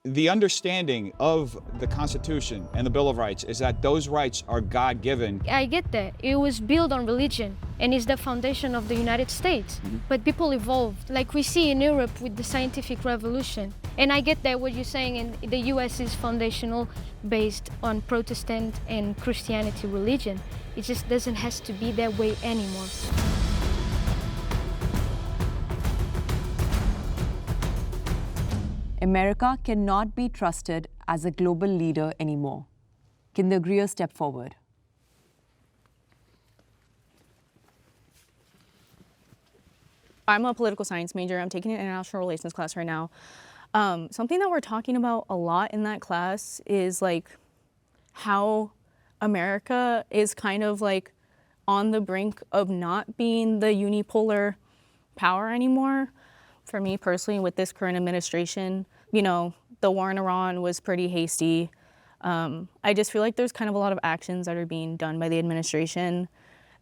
the understanding of the Constitution and the Bill of Rights is that those rights are God-given. I get that. It was built on religion and is the foundation of the United States. But people evolved, like we see in Europe with the scientific revolution. And I get that what you're saying, and the US is foundational based on Protestant and Christianity religion. It just doesn't have to be that way anymore. America cannot be trusted as a global leader anymore. Can the agreeers step forward? I'm a political science major. I'm taking an international relations class right now. Something that we're talking about a lot in that class is like how America is kind of like on the brink of not being the unipolar power anymore. For me personally, with this current administration, you know, the war in Iran was pretty hasty. I just feel like there's kind of a lot of actions that are being done by the administration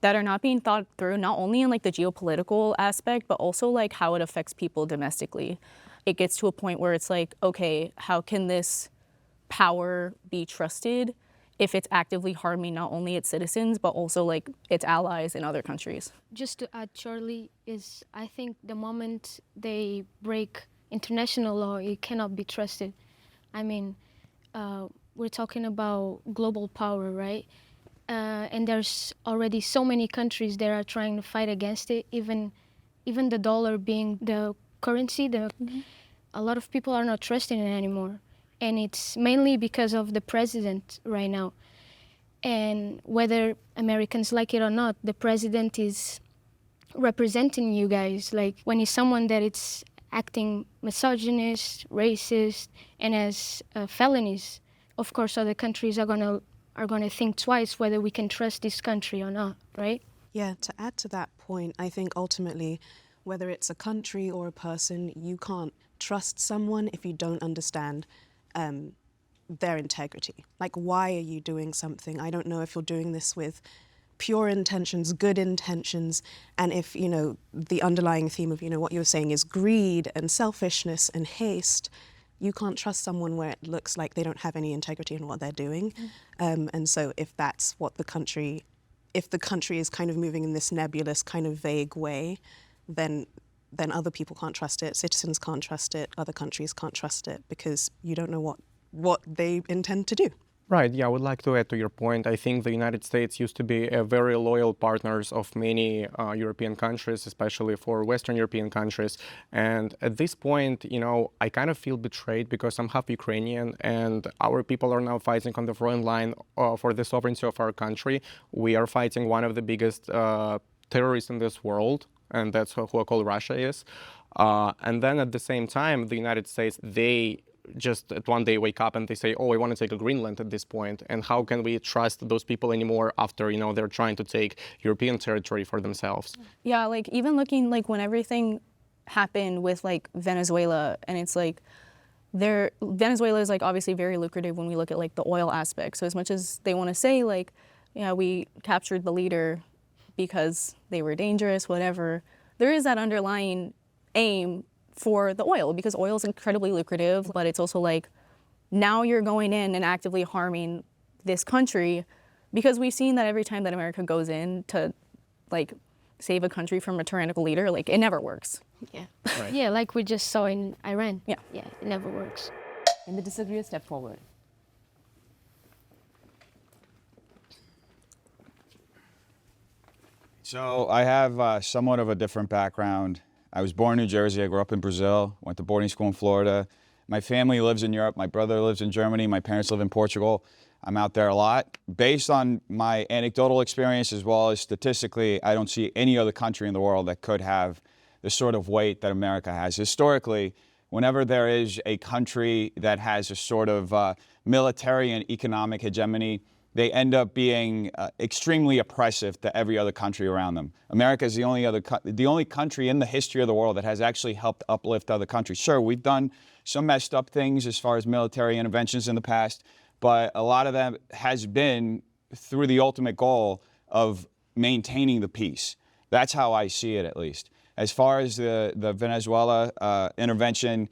that are not being thought through, not only in like the geopolitical aspect, but also like how it affects people domestically. It gets to a point where it's like, okay, how can this power be trusted if it's actively harming not only its citizens, but also like its allies in other countries? Just to add, Charlie, is I think the moment they break international law, it cannot be trusted. I mean, we're talking about global power, right? And there's already so many countries that are trying to fight against it, even the dollar being the currency. A lot of people are not trusting it anymore. And it's mainly because of the president right now. And whether Americans like it or not, the president is representing you guys. Like when he's someone that it's acting misogynist, racist, and has felonies, of course other countries are gonna think twice whether we can trust this country or not, right? Yeah, to add to that point, I think ultimately, whether it's a country or a person, you can't trust someone if you don't understand their integrity. Like, why are you doing something? I don't know if you're doing this with pure intentions, good intentions, and if, you know, the underlying theme of, you know, what you're saying is greed and selfishness and haste, you can't trust someone where it looks like they don't have any integrity in what they're doing. And so if that's what the country is kind of moving in this nebulous, kind of vague way, then other people can't trust it, citizens can't trust it, other countries can't trust it, because you don't know what they intend to do. Right, yeah, I would like to add to your point. I think the United States used to be a very loyal partners of many European countries, especially for Western European countries. And at this point, you know, I kind of feel betrayed because I'm half Ukrainian and our people are now fighting on the front line for the sovereignty of our country. We are fighting one of the biggest terrorists in this world, and that's who I call Russia is. And then at the same time, the United States, they just at one day wake up and they say, oh, I want to take a Greenland at this point. And how can we trust those people anymore after, you know, they're trying to take European territory for themselves? Yeah, like even looking like when everything happened with like Venezuela, and it's like Venezuela is like obviously very lucrative when we look at like the oil aspect. So as much as they want to say like, yeah, we captured the leader because they were dangerous, whatever, there is that underlying aim for the oil, because oil is incredibly lucrative, but it's also like, now you're going in and actively harming this country, because we've seen that every time that America goes in to like save a country from a tyrannical leader, like it never works. Yeah. Right. Yeah, like we just saw in Iran. Yeah. Yeah, it never works. Can the disagreeers step forward? So I have somewhat of a different background. I was born in New Jersey. I grew up in Brazil, went to boarding school in Florida. My family lives in Europe. My brother lives in Germany. My parents live in Portugal. I'm out there a lot. Based on my anecdotal experience as well as statistically, I don't see any other country in the world that could have the sort of weight that America has. Historically, whenever there is a country that has a sort of military and economic hegemony, they end up being extremely oppressive to every other country around them. America is the only country in the history of the world that has actually helped uplift other countries. Sure, we've done some messed up things as far as military interventions in the past, but a lot of them has been through the ultimate goal of maintaining the peace. That's how I see it, at least. As far as the Venezuela intervention,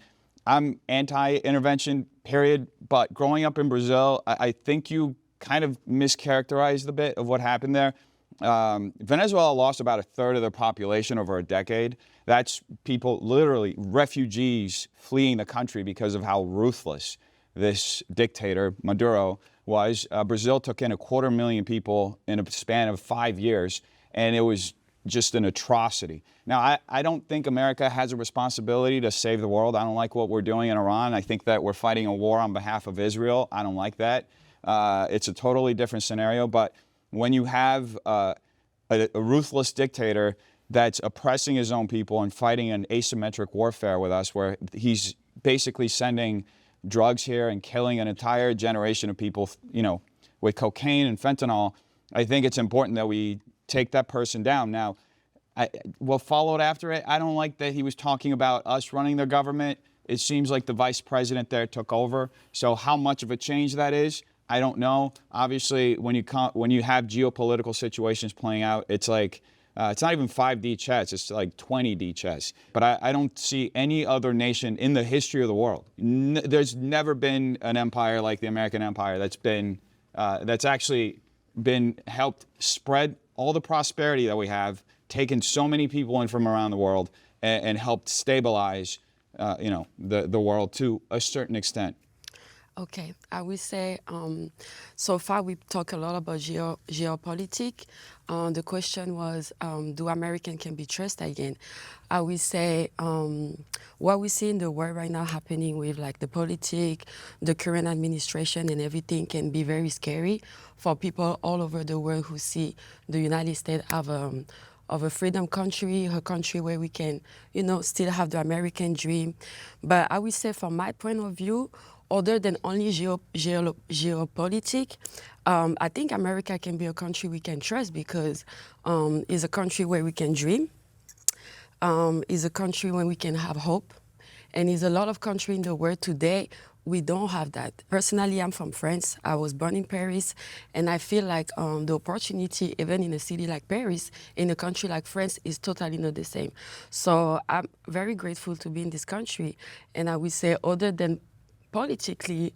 I'm anti-intervention, period. But growing up in Brazil, I think you kind of mischaracterized a bit of what happened there. Venezuela lost about a third of their population over a decade. That's people, literally refugees fleeing the country because of how ruthless this dictator, Maduro, was. Brazil took in 250,000 people in a span of 5 years, and it was just an atrocity. Now, I don't think America has a responsibility to save the world. I don't like what we're doing in Iran. I think that we're fighting a war on behalf of Israel. I don't like that. It's a totally different scenario. But when you have a ruthless dictator that's oppressing his own people and fighting an asymmetric warfare with us, where he's basically sending drugs here and killing an entire generation of people, you know, with cocaine and fentanyl, I think it's important that we take that person down. Now, what followed after it, I don't like that he was talking about us running their government. It seems like the vice president there took over. So how much of a change that is, I don't know. Obviously, when you have geopolitical situations playing out, it's like, it's not even 5D chess, it's like 20D chess. But I don't see any other nation in the history of the world. There's never been an empire like the American empire that's actually been helped spread all the prosperity that we have, taken so many people in from around the world, and helped stabilize, you know, the world to a certain extent. Okay, I will say, so far we talk a lot about geopolitics. The question was, do Americans can be trusted again? I will say, what we see in the world right now happening with like the politics, the current administration and everything can be very scary for people all over the world who see the United States of a freedom country, a country where we can, you know, still have the American dream. But I will say from my point of view, other than only geopolitics, I think America can be a country we can trust because it's a country where we can dream, it's a country where we can have hope, and it's a lot of countries in the world today we don't have that. Personally, I'm from France. I was born in Paris, and I feel like the opportunity, even in a city like Paris, in a country like France, is totally not the same. So I'm very grateful to be in this country, and I would say other than politically,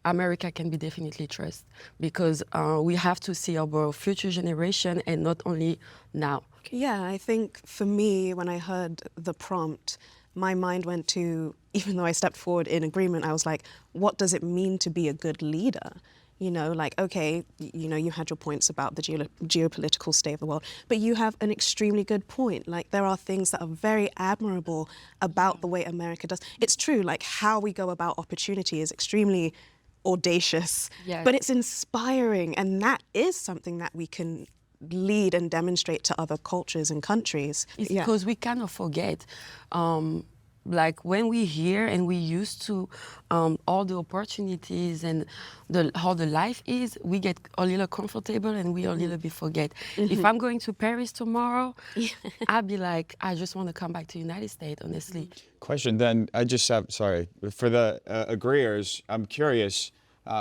America can be definitely trusted because we have to see our future generation and not only now. Yeah, I think for me, when I heard the prompt, my mind went to, even though I stepped forward in agreement, I was like, what does it mean to be a good leader? You know, like, okay, you know, you had your points about the geopolitical state of the world, but you have an extremely good point. Like, there are things that are very admirable about the way America does. It's true, like, how we go about opportunity is extremely audacious, Yes. but it's inspiring, and that is something that we can lead and demonstrate to other cultures and countries. It's because we kind of forget. Like when we hear and we used to all the opportunities and how the life is, we get a little comfortable and we a little bit forget. If I'm going to Paris tomorrow, I'd be like, I just want to come back to the United States, honestly. Question then, I just have, sorry, for the agreeers, I'm curious,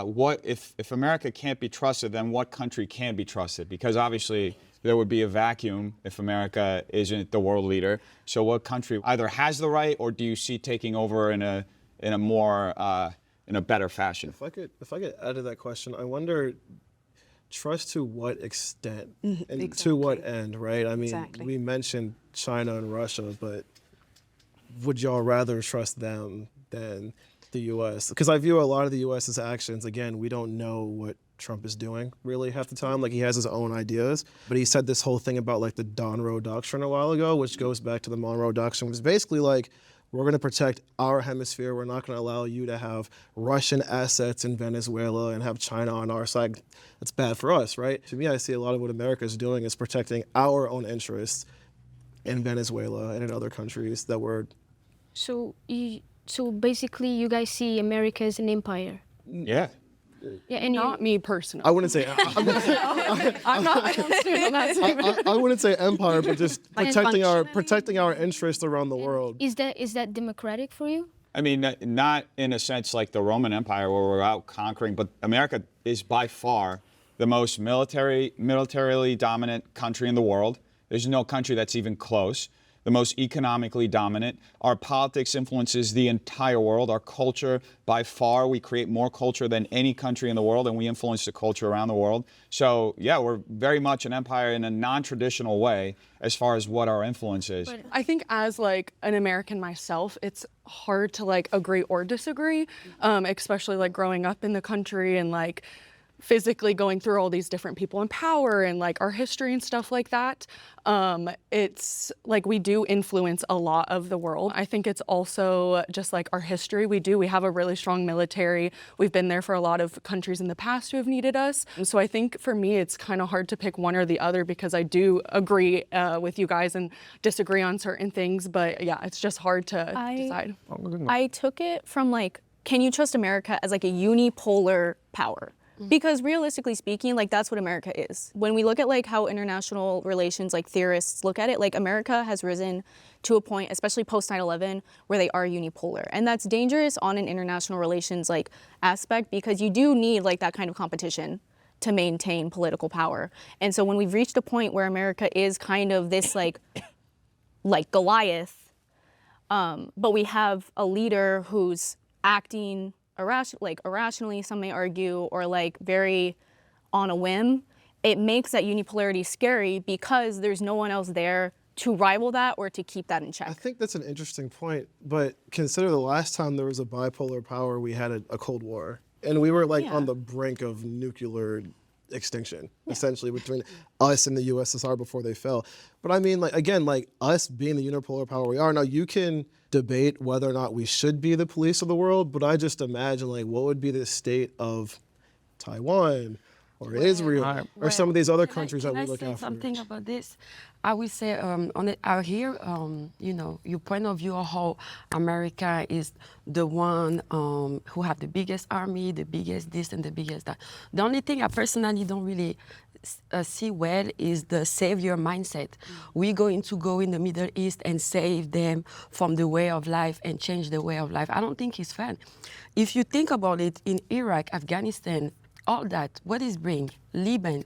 what if America can't be trusted, then what country can be trusted? Because obviously there would be a vacuum if America isn't the world leader. So what country either has the right, or do you see taking over in a more in a better fashion? If I could add to that question, I wonder, trust to what extent and Exactly. to what end, right? I mean, Exactly. we mentioned China and Russia, but would y'all rather trust them than the U.S.? Because I view a lot of the U.S.'s actions, again, we don't know what Trump is doing really half the time. Like, he has his own ideas, but he said this whole thing about like the Monroe Doctrine a while ago, which goes back to the Monroe Doctrine, which is basically like, we're going to protect our hemisphere. We're not going to allow you to have Russian assets in Venezuela and have China on our side. That's bad for us, right? To me, I see a lot of what America is doing is protecting our own interests in Venezuela and in other countries that were. So basically, you guys see America as an empire. Yeah. Yeah, and Not me personally. I wouldn't say. I'm not. I wouldn't say empire, but just functionally. protecting our interests around the world. Is that democratic for you? I mean, not in a sense like the Roman Empire where we're out conquering, but America is by far the most militarily dominant country in the world. There's no country that's even close. the most economically dominant. Our politics influences the entire world. Our culture, by far, we create more culture than any country in the world, and we influence the culture around the world. So, yeah, we're very much an empire in a non-traditional way as far as what our influence is. I think as like an American myself, it's hard to like agree or disagree, especially like growing up in the country and like physically going through all these different people in power and like our history and stuff like that. It's like we do influence a lot of the world. I think it's also just like our history. We have a really strong military. We've been there for a lot of countries in the past who have needed us. And so I think for me, it's kind of hard to pick one or the other because I do agree with you guys and disagree on certain things. But yeah, it's just hard to decide. I took it from like, can you trust America as like a unipolar power? Because realistically speaking, like that's what America is. When we look at like how international relations, like theorists look at it, like America has risen to a point, especially post 9/11, where they are unipolar. And that's dangerous on an international relations like aspect because you do need like that kind of competition to maintain political power. And so when we've reached a point where America is kind of this like Goliath, but we have a leader who's acting irrationally, some may argue, or like very on a whim, it makes that unipolarity scary because there's no one else there to rival that or to keep that in check. I think that's an interesting point, but consider the last time there was a bipolar power, we had a Cold War. And we were like on the brink of nuclear extinction, essentially, between us and the USSR before they fell. But I mean, like, again, like us being the unipolar power we are, now you can debate whether or not we should be the police of the world, but I just imagine like what would be the state of Taiwan or Israel or some of these other countries that we look after. Something about this. I will say I hear you know, your point of view of how America is the one who have the biggest army, the biggest this and the biggest that. The only thing I personally don't really see well is the savior mindset. We're going to go in the Middle East and save them from the way of life and change the way of life. I don't think it's fair. If you think about it, in Iraq, Afghanistan, all that, what is bring? Liban.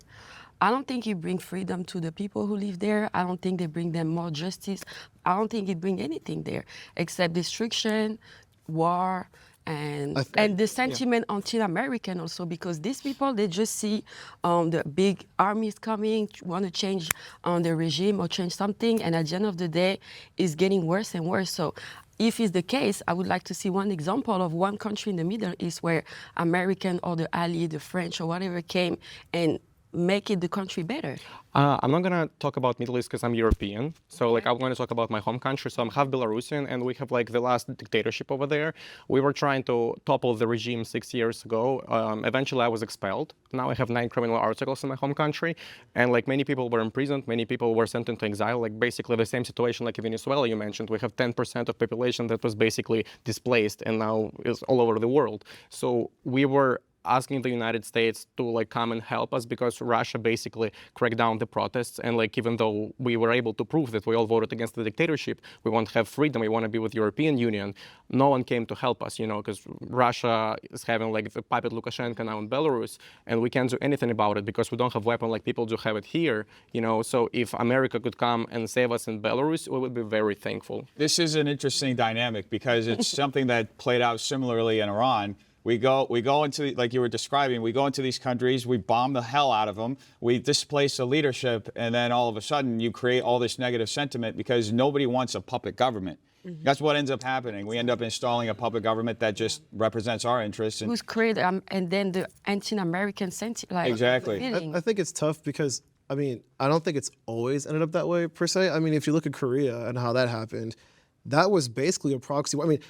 I don't think it brings freedom to the people who live there. I don't think they bring them more justice. I don't think it brings anything there except destruction, war, and the sentiment anti-American also, because these people, they just see the big armies coming, want to change the regime or change something, and at the end of the day, it's getting worse and worse. So if it's the case, I would like to see one example of one country in the Middle East where American or the ally, the French or whatever came and make it the country better. I'm not gonna talk about Middle East because I'm European. So like I'm gonna talk about my home country. So I'm half Belarusian, and we have like the last dictatorship over there. We were trying to topple the regime 6 years ago. Eventually I was expelled. Now I have 9 criminal articles in my home country, and like many people were imprisoned, many people were sent into exile. Like basically the same situation like in Venezuela you mentioned. We have 10% of population that was basically displaced and now is all over the world. So we were asking the United States to like come and help us because Russia basically cracked down the protests, and like even though we were able to prove that we all voted against the dictatorship, we want to have freedom, we want to be with European Union, no one came to help us, you know, because Russia is having like the puppet Lukashenko now in Belarus, and we can't do anything about it because we don't have weapons like people do have it here, you know. So if America could come and save us in Belarus, we would be very thankful. This is an interesting dynamic because it's something that played out similarly in Iran. We go into, like you were describing, we go into these countries, we bomb the hell out of them, we displace the leadership, and then all of a sudden you create all this negative sentiment because nobody wants a puppet government. That's what ends up happening. We end up installing a puppet government that just represents our interests. Who's created, and then the anti-American sentiment. Like, exactly. I think it's tough because, I mean, I don't think it's always ended up that way per se. I mean, if you look at Korea and how that happened, that was basically a proxy. I mean,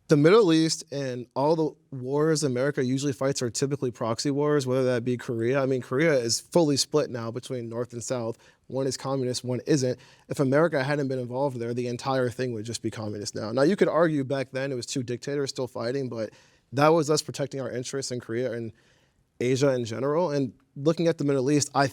the Middle East and all the wars America usually fights are typically proxy wars, whether that be Korea. I mean, Korea is fully split now between North and South. One is communist, one isn't. If America hadn't been involved there, the entire thing would just be communist now. Now, you could argue back then it was 2 dictators still fighting, but that was us protecting our interests in Korea and Asia in general. And looking at the Middle East, I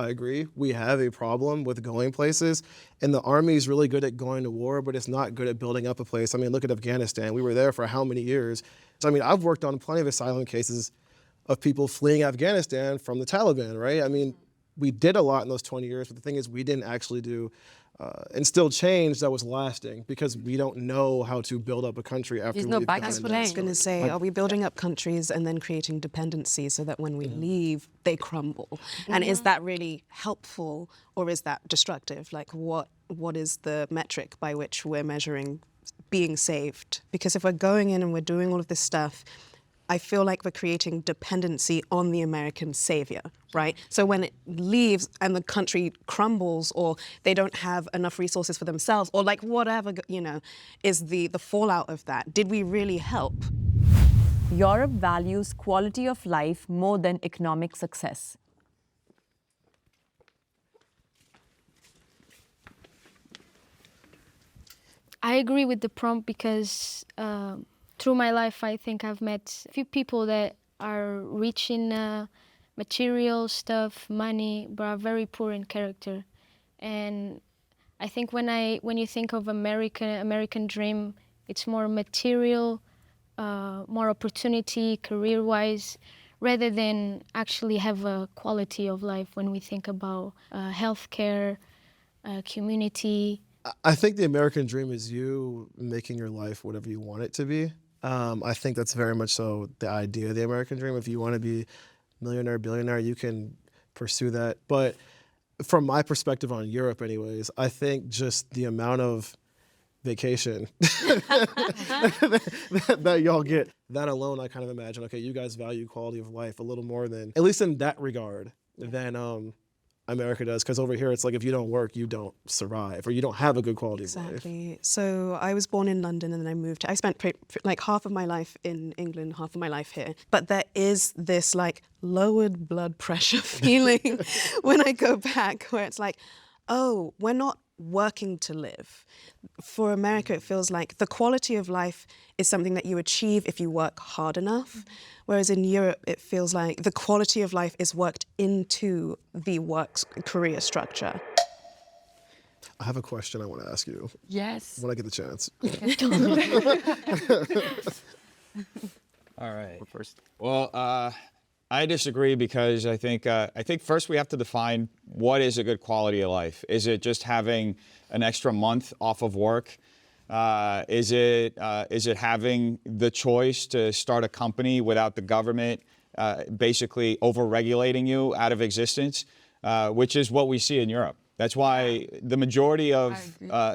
agree, we have a problem with going places, and the army is really good at going to war, but it's not good at building up a place. I mean, look at Afghanistan. We were there for how many years? So, I mean, I've worked on plenty of asylum cases of people fleeing Afghanistan from the Taliban, right? I mean, we did a lot in those 20 years, but the thing is we didn't actually do instill change that was lasting, because we don't know how to build up a country after There's we no leave back behind. That's what I was going to say. Are we building up countries and then creating dependency so that when we leave, they crumble? And is that really helpful, or is that destructive? Like, what is the metric by which we're measuring being saved? Because if we're going in and we're doing all of this stuff, I feel like we're creating dependency on the American savior, right? So when it leaves and the country crumbles, or they don't have enough resources for themselves, or like whatever, is the fallout of that, did we really help? Europe values quality of life more than economic success. I agree with the prompt because through my life, I think I've met a few people that are rich in material stuff, money, but are very poor in character. And I think when you think of American dream, it's more material, more opportunity, career-wise, rather than actually have a quality of life when we think about healthcare, community. I think the American dream is you making your life whatever you want it to be. I think that's very much so the idea of the American dream. If you want to be millionaire, billionaire, you can pursue that. But from my perspective on Europe anyways, I think just the amount of vacation that y'all get, that alone, I kind of imagine, okay, you guys value quality of life a little more than, at least in that regard, than America does. Because over here, it's like if you don't work, you don't survive, or you don't have a good quality of life. Exactly. So I was born in London and then I moved. I spent like half of my life in England, half of my life here. But there is this like lowered blood pressure feeling when I go back, where it's like, oh, we're not working to live. For America, it feels like the quality of life is something that you achieve if you work hard enough. Whereas in Europe, it feels like the quality of life is worked into the career structure. I have a question I want to ask you Yes. when I get the chance. All right. First. Well, I disagree because I think first we have to define what is a good quality of life. Is it just having an extra month off of work? Is it having the choice to start a company without the government basically over-regulating you out of existence, which is what we see in Europe. That's why the majority of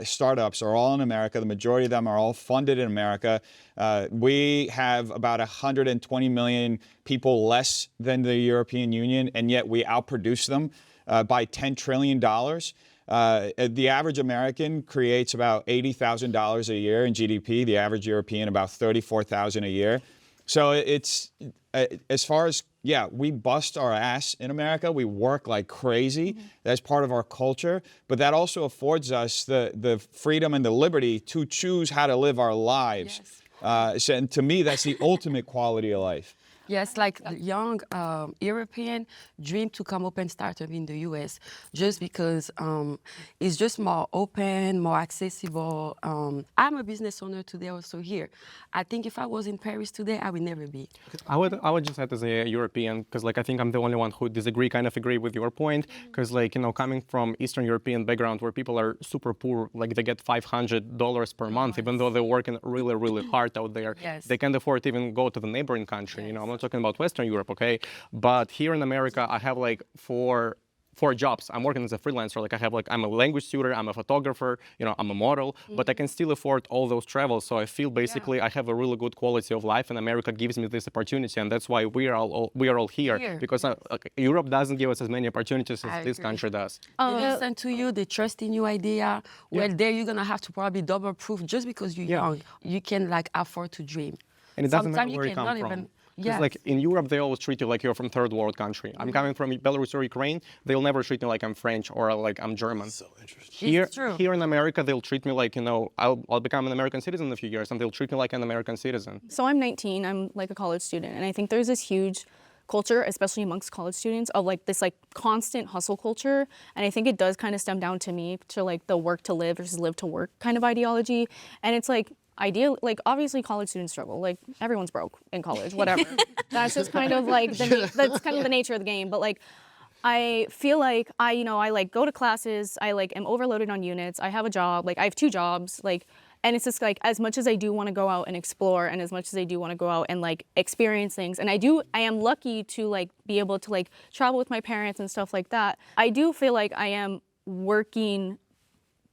startups are all in America. The majority of them are all funded in America. We have about 120 million people less than the European Union, and yet we outproduce them by $10 trillion. The average American creates about $80,000 a year in GDP. The average European about $34,000 a year. So it's as far as, yeah, we bust our ass in America. We work like crazy. Mm-hmm. That's part of our culture. But that also affords us the freedom and the liberty to choose how to live our lives. Yes. And to me, that's the ultimate quality of life. Yes, like the young European dream to come up and start up in the US just because it's just more open, more accessible. I'm a business owner today also here. I think if I was in Paris today, I would never be. I would just add as a European, because like I think I'm the only one who kind of agree with your point, because like, you know, coming from Eastern European background where people are super poor, like they get $500 per month, even though they're working really, really hard out there. Yes. They can't afford to even go to the neighboring country, you know. I'm not talking about Western Europe, okay? But here in America, I have like four jobs. I'm working as a freelancer. Like I'm a language tutor, I'm a photographer, you know, I'm a model, but I can still afford all those travels. So I feel basically I have a really good quality of life, and America gives me this opportunity, and that's why we are all here. Because Europe doesn't give us as many opportunities as this country does. They listen to you, they trust in your idea. Well, there you're gonna have to probably double proof just because you're young. You can like afford to dream. And it doesn't Sometimes matter where you come from. Even, Because like in Europe, they always treat you like you're from third world country. I'm coming from Belarus or Ukraine. They'll never treat me like I'm French or like I'm German. So interesting. It's true. Here in America, they'll treat me like, you know, I'll become an American citizen in a few years, and they'll treat me like an American citizen. So I'm 19, I'm like a college student, and I think there's this huge culture, especially amongst college students, of like this like constant hustle culture. And I think it does kind of stem down to me to like the work to live versus live to work kind of ideology. And it's like, like obviously college students struggle, like everyone's broke in college, whatever. That's just kind of like that's kind of the nature of the game. But like I feel like I like go to classes, I like am overloaded on units, I have a job, like I have 2 jobs, like, and it's just like as much as I do want to go out and explore and as much as I do want to go out and like experience things, and I am lucky to like be able to like travel with my parents and stuff like that. I do feel like I am working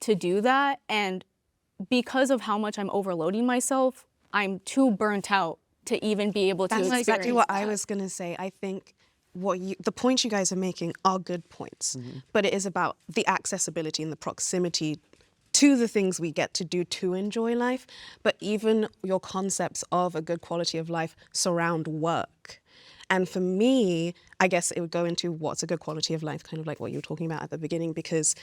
to do that, and because of how much I'm overloading myself, I'm too burnt out to even be able to That's experience exactly what I that. was going to say. I think the points you guys are making are good points, but it is about the accessibility and the proximity to the things we get to do to enjoy life. But even your concepts of a good quality of life surround work. And for me, I guess it would go into what's a good quality of life, kind of like what you were talking about at the beginning, because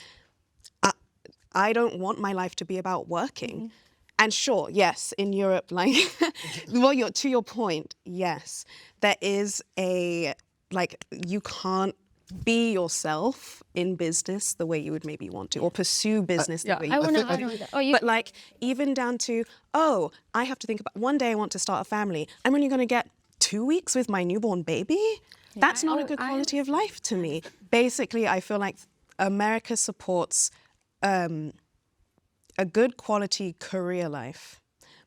I don't want my life to be about working. And sure, yes, in Europe, like, well, to your point, yes, there is you can't be yourself in business the way you would maybe want to, or pursue business the way you want to. But like, even down to, I have to think about, one day I want to start a family. I'm only going to get 2 weeks with my newborn baby? That's not a good quality of life to me. Basically, I feel like America supports a good quality career life,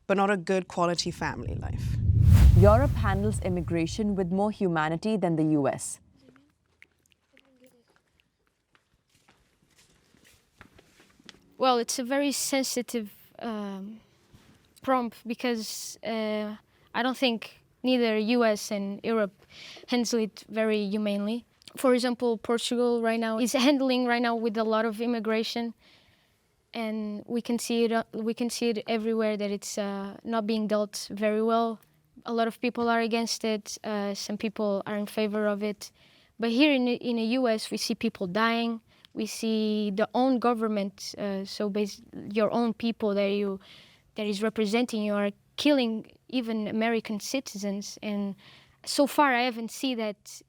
but not a good quality family life. Europe handles immigration with more humanity than the US. Well, it's a very sensitive prompt because I don't think neither US and Europe handle it very humanely. For example, Portugal right now is handling right now with a lot of immigration, and we can see it everywhere that it's not being dealt very well. A lot of people are against it. Some people are in favor of it. But here in the US, we see people dying. We see the own government, your own people that is representing you are killing even American citizens. And so far, I haven't seen that,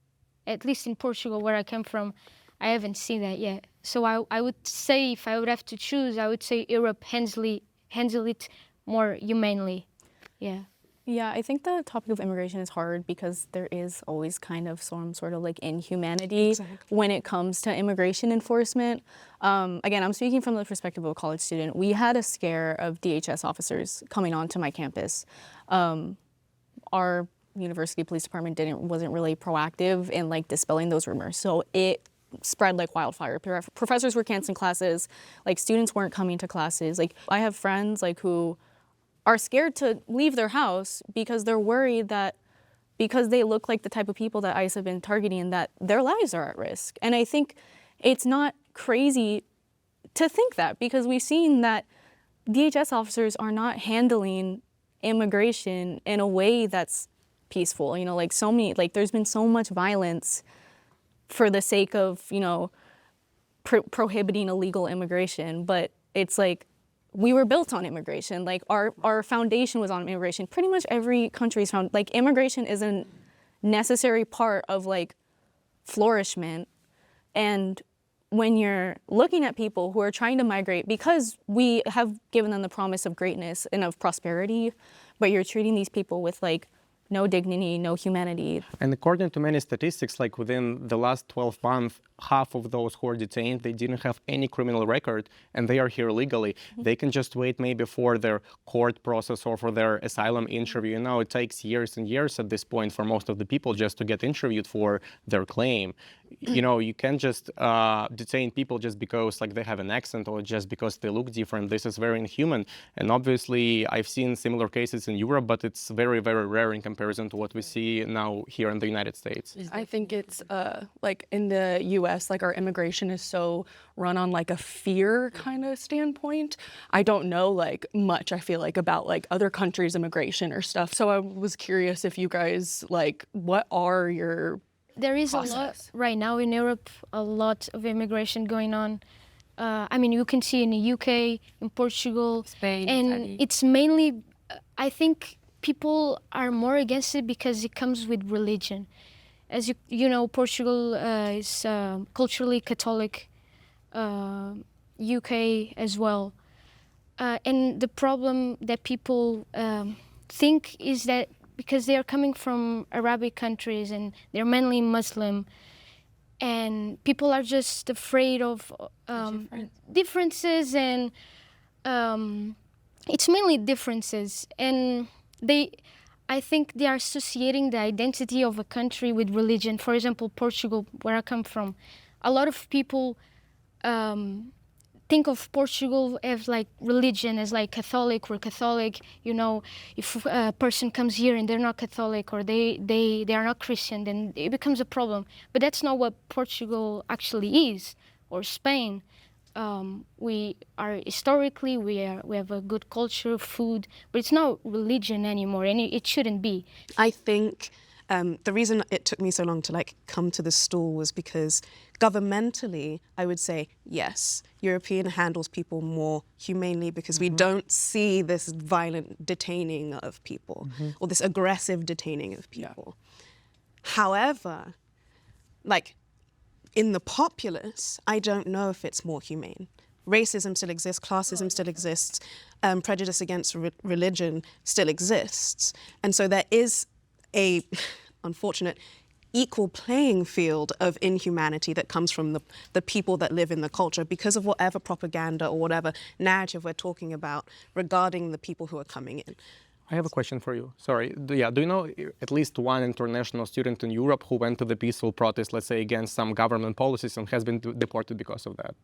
at least in Portugal, where I come from, I haven't seen that yet. So I would say, if I would have to choose, I would say Europe handle it more humanely. Yeah. Yeah, I think the topic of immigration is hard because there is always kind of some sort of like inhumanity when it comes to immigration enforcement. Again, I'm speaking from the perspective of a college student. We had a scare of DHS officers coming onto my campus. Our university police department wasn't really proactive in like dispelling those rumors. So it spread like wildfire. Professors were canceling classes, like students weren't coming to classes. Like I have friends like who are scared to leave their house because they're worried that because they look like the type of people that ICE have been targeting, that their lives are at risk. And I think it's not crazy to think that, because we've seen that DHS officers are not handling immigration in a way that's peaceful. You know, like there's been so much violence for the sake of, you know, prohibiting illegal immigration, but it's like, we were built on immigration. Like our foundation was on immigration. Pretty much every country's found, like immigration is a necessary part of like flourishment. And when you're looking at people who are trying to migrate, because we have given them the promise of greatness and of prosperity, but you're treating these people with like no dignity, no humanity. And according to many statistics, like within the last 12 months, half of those who are detained, they didn't have any criminal record and they are here legally. They can just wait maybe for their court process or for their asylum interview. You know, it takes years and years at this point for most of the people just to get interviewed for their claim. You know, you can't just detain people just because like they have an accent or just because they look different. This is very inhuman. And obviously I've seen similar cases in Europe, but it's very, very rare in comparison to what we see now here in the United States. I think it's like in the US, like our immigration is so run on like a fear kind of standpoint. I don't know like much, I feel like, about like other countries' immigration or stuff. So I was curious if you guys like, what are your There is process? a lot right now in Europe, a lot of immigration going on. I mean, you can see in the UK, in Portugal, Spain, and Italy. it's mainly, I think people are more against it because it comes with religion. As you know, Portugal is culturally Catholic, UK as well. And the problem that people think is that because they are coming from Arabic countries and they're mainly Muslim, and people are just afraid of differences, and it's mainly differences, and I think they are associating the identity of a country with religion. For example, Portugal, where I come from, a lot of people think of Portugal as like religion, as like Catholic. We're Catholic, you know. If a person comes here and they're not Catholic, or they are not Christian, then it becomes a problem. But that's not what Portugal actually is, or Spain. We are historically, we have a good culture, food, but it's not religion anymore, and it shouldn't be. I think the reason it took me so long to like come to the stool was because governmentally, I would say yes, European handles people more humanely because we don't see this violent detaining of people or this aggressive detaining of people. However, like in the populace, I don't know if it's more humane. Racism still exists, classism still exists, prejudice against religion still exists. And so there is a unfortunate equal playing field of inhumanity that comes from the people that live in the culture because of whatever propaganda or whatever narrative we're talking about regarding the people who are coming in. I have a question for you. Sorry. Do you know at least one international student in Europe who went to the peaceful protest, let's say, against some government policies and has been deported because of that?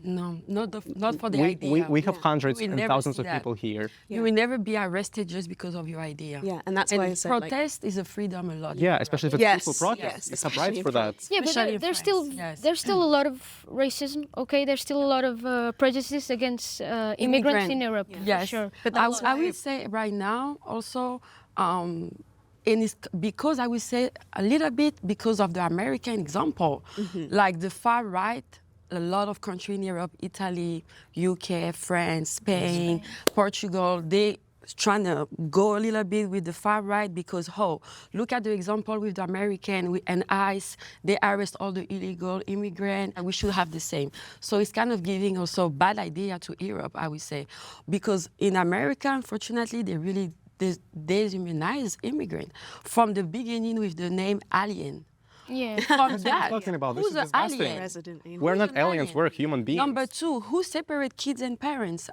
No, not for the idea. We have hundreds and thousands of that. people here. You will never be arrested just because of your idea. Yeah, and that's why I said protest is a freedom a lot. Yeah, especially if it's peaceful protest. Yes, It's a right for that. Yeah, but there's still a lot of racism. Okay, there's still a lot of prejudice against immigrants in Europe. Yes, sure. but I would say right now also, and it's because I would say a little bit because of the American example, like the far right. A lot of countries in Europe, Italy, UK, France, Spain, Portugal, they trying to go a little bit with the far right because, look at the example with the American and ICE, they arrest all the illegal immigrants, and we should have the same. So it's kind of giving also a bad idea to Europe, I would say. Because in America, unfortunately, they really dehumanize immigrants from the beginning with the name alien. Yeah. From That's that, what I'm talking about. This who's is an disgusting. alien? We're not an aliens, alien? we're human beings. Number two, who separate kids and parents?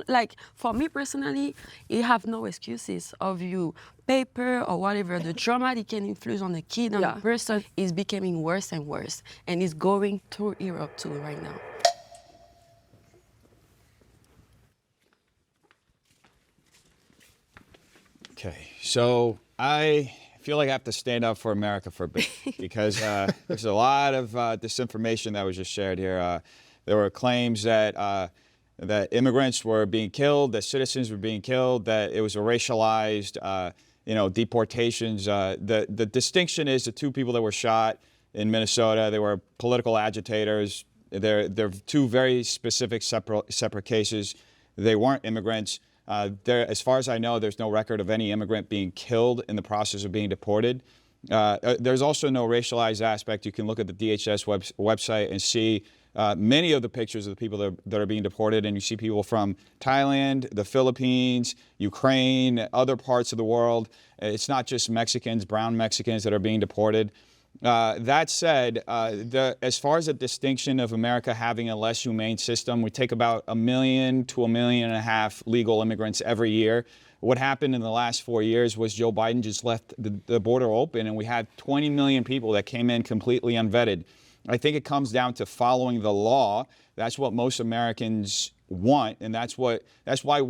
Like, for me personally, you have no excuses of you paper or whatever. The trauma it can influence on the kid, on the person, is becoming worse and worse. And it's going through Europe too right now. Okay, so I feel like I have to stand up for America for a bit because there's a lot of disinformation that was just shared here. There were claims that that immigrants were being killed, that citizens were being killed, that it was a racialized, deportations. The distinction is the two people that were shot in Minnesota, they were political agitators. They're two very specific separate cases. They weren't immigrants. As far as I know, there's no record of any immigrant being killed in the process of being deported. There's also no racialized aspect. You can look at the DHS website and see many of the pictures of the people that are being deported, and you see people from Thailand, the Philippines, Ukraine, other parts of the world. It's not just Mexicans, brown Mexicans that are being deported. That said, as far as the distinction of America having a less humane system, we take about 1 million to 1.5 million legal immigrants every year. What happened in the last 4 years was Joe Biden just left the border open, and we had 20 million people that came in completely unvetted. I think it comes down to following the law. That's what most Americans want, and that's why I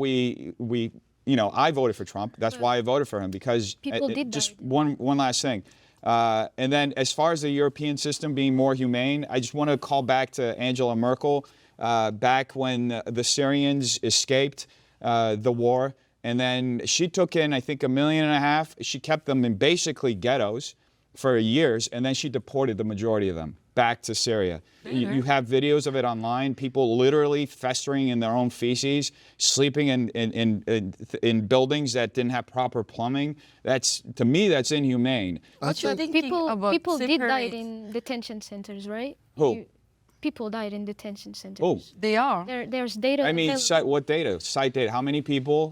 voted for Trump. That's why I voted for him, because People did just that. one last thing. And then as far as the European system being more humane, I just want to call back to Angela Merkel, back when the Syrians escaped the war. And then she took in, I think, 1.5 million. She kept them in basically ghettos for years, and then she deported the majority of them back to Syria. You have videos of it online, people literally festering in their own feces, sleeping in buildings that didn't have proper plumbing. To me, that's inhumane. What you thinking about People did die separate? in detention centers, right? Who? people died in detention centers. Oh, They are. There's data. I mean, available. what data? Cite data. How many people?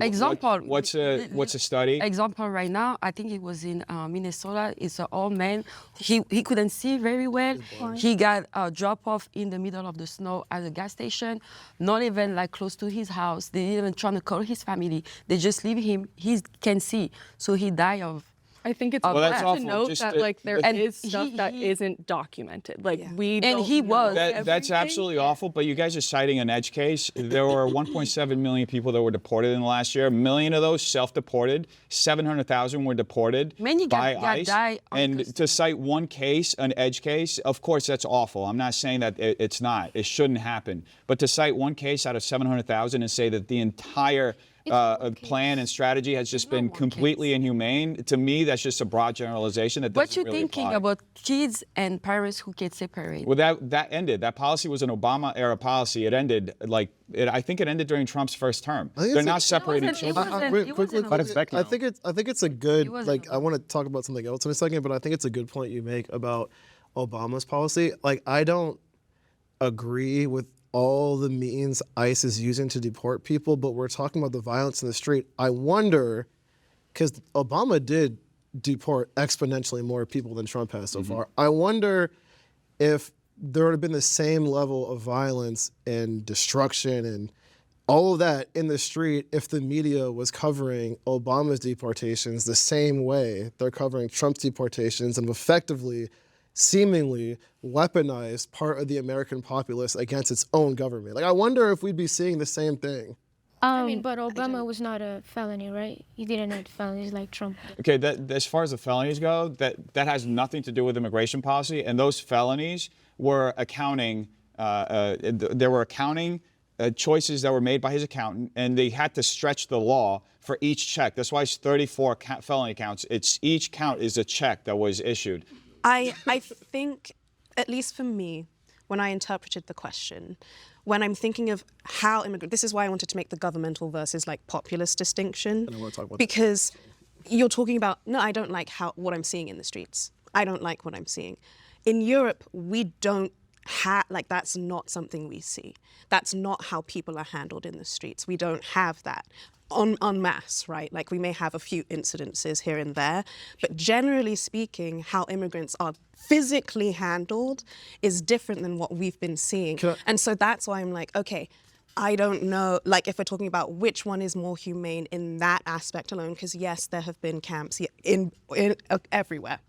Example. What's a study? Example right now, I think it was in Minnesota. It's an old man. He couldn't see very well. He got dropped off in the middle of the snow at a gas station, not even like close to his house. They didn't even try to call his family. They just leave him. He can see, so he died of. I think it's Well, that's important to awful. note Just that the- like there And is stuff he- that he- isn't documented. Like we And don't he know was. That's everything. absolutely awful, but you guys are citing an edge case. There were 1.7 million people that were deported in the last year. 1 million of those self-deported. 700,000 were deported Many by got ICE. died on And custody. to cite one case, an edge case, of course that's awful. I'm not saying that it's not. It shouldn't happen. But to cite one case out of 700,000 and say that the entire plan and strategy has just been completely inhumane, to me, that's just a broad generalization that What doesn't you really thinking apply. about kids and parents who get separated? Well, that ended. That policy was an Obama-era policy. It ended I think it ended during Trump's first term. I think They're it's not separating It children. wasn't- Wait, it quickly, wasn't But it's back now. I think it's a good It wasn't like. I want to talk about something else in a second, but I think it's a good point you make about Obama's policy. Like, I don't agree with all the means ICE is using to deport people, but we're talking about the violence in the street. I wonder, because Obama did deport exponentially more people than Trump has so far. I wonder if there would have been the same level of violence and destruction and all of that in the street if the media was covering Obama's deportations the same way they're covering Trump's deportations and effectively, seemingly weaponized part of the American populace against its own government. Like, I wonder if we'd be seeing the same thing. I mean, but Obama was not a felony, right? He didn't have felonies like Trump. Okay, as far as the felonies go, that has nothing to do with immigration policy, and those felonies were accounting. There were accounting choices that were made by his accountant, and they had to stretch the law for each check. That's why it's 34 felony counts. Each count is a check that was issued. I think, at least for me, when I interpreted the question, when I'm thinking of how this is why I wanted to make the governmental versus like populist distinction. And I want to talk about because you're talking about, no, I don't like what I'm seeing in the streets. I don't like what I'm seeing. In Europe, we don't have, like, that's not something we see. That's not how people are handled in the streets. We don't have that en masse, right? Like, we may have a few incidences here and there, but generally speaking, how immigrants are physically handled is different than what we've been seeing. And so that's why I'm like, okay, I don't know, like, if we're talking about which one is more humane in that aspect alone, because yes, there have been camps in everywhere.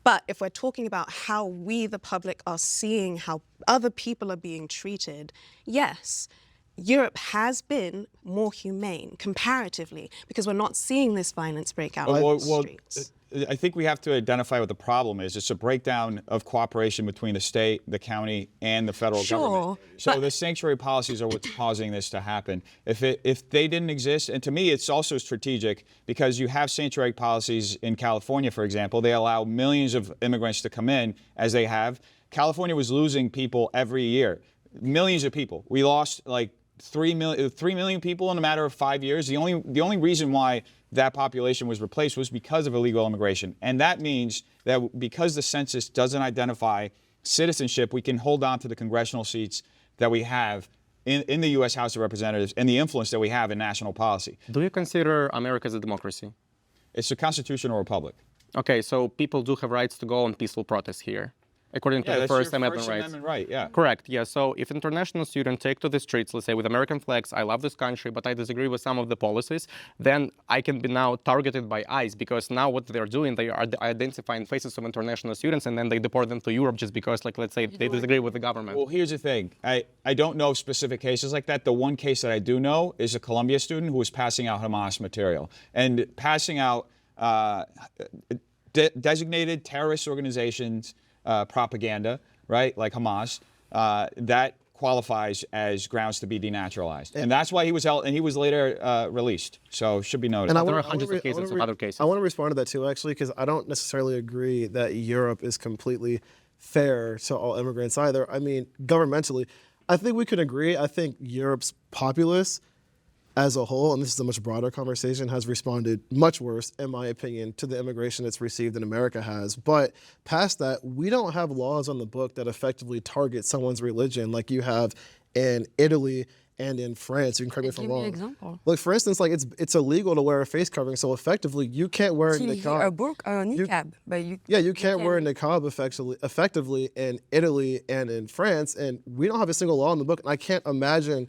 But if we're talking about how we, the public, are seeing how other people are being treated, yes, Europe has been more humane comparatively because we're not seeing this violence break out in the streets. I think we have to identify what the problem is. It's a breakdown of cooperation between the state, the county, and the federal government. So the sanctuary policies are what's causing this to happen. If they didn't exist, and to me it's also strategic because you have sanctuary policies in California, for example. They allow millions of immigrants to come in, as they have. California was losing people every year, millions of people. We lost like 3 million people in a matter of 5 years. The only reason why that population was replaced was because of illegal immigration. And that means that because the census doesn't identify citizenship, we can hold on to the congressional seats that we have in the U.S. House of Representatives and the influence that we have in national policy. Do you consider America as a democracy? It's a constitutional republic. Okay, so people do have rights to go on peaceful protests here, according to the First Amendment rights. Right, yeah. Correct, yeah. So if international students take to the streets, let's say with American flags, I love this country, but I disagree with some of the policies, then I can be now targeted by ICE because now what they're doing, they are identifying faces of international students and then they deport them to Europe just because, like, let's say they disagree with the government. Well, here's the thing. I don't know specific cases like that. The one case that I do know is a Columbia student who was passing out Hamas material and passing out designated terrorist organizations propaganda, right, like Hamas, that qualifies as grounds to be denaturalized. And that's why he was held, and he was later released. So should be noted. And there are hundreds of cases of other cases. I want to respond to that too, actually, because I don't necessarily agree that Europe is completely fair to all immigrants either. I mean, governmentally, I think we could agree. I think Europe's populace as a whole, and this is a much broader conversation, has responded much worse, in my opinion, to the immigration it's received than America has. But past that, we don't have laws on the book that effectively target someone's religion like you have in Italy and in France. You can correct me if I'm Give me wrong. an example. Like, for instance, like it's illegal to wear a face covering, so effectively you can't wear a niqab. A niqab, but you can't wear a niqab effectively in Italy and in France, and we don't have a single law in the book. And I can't imagine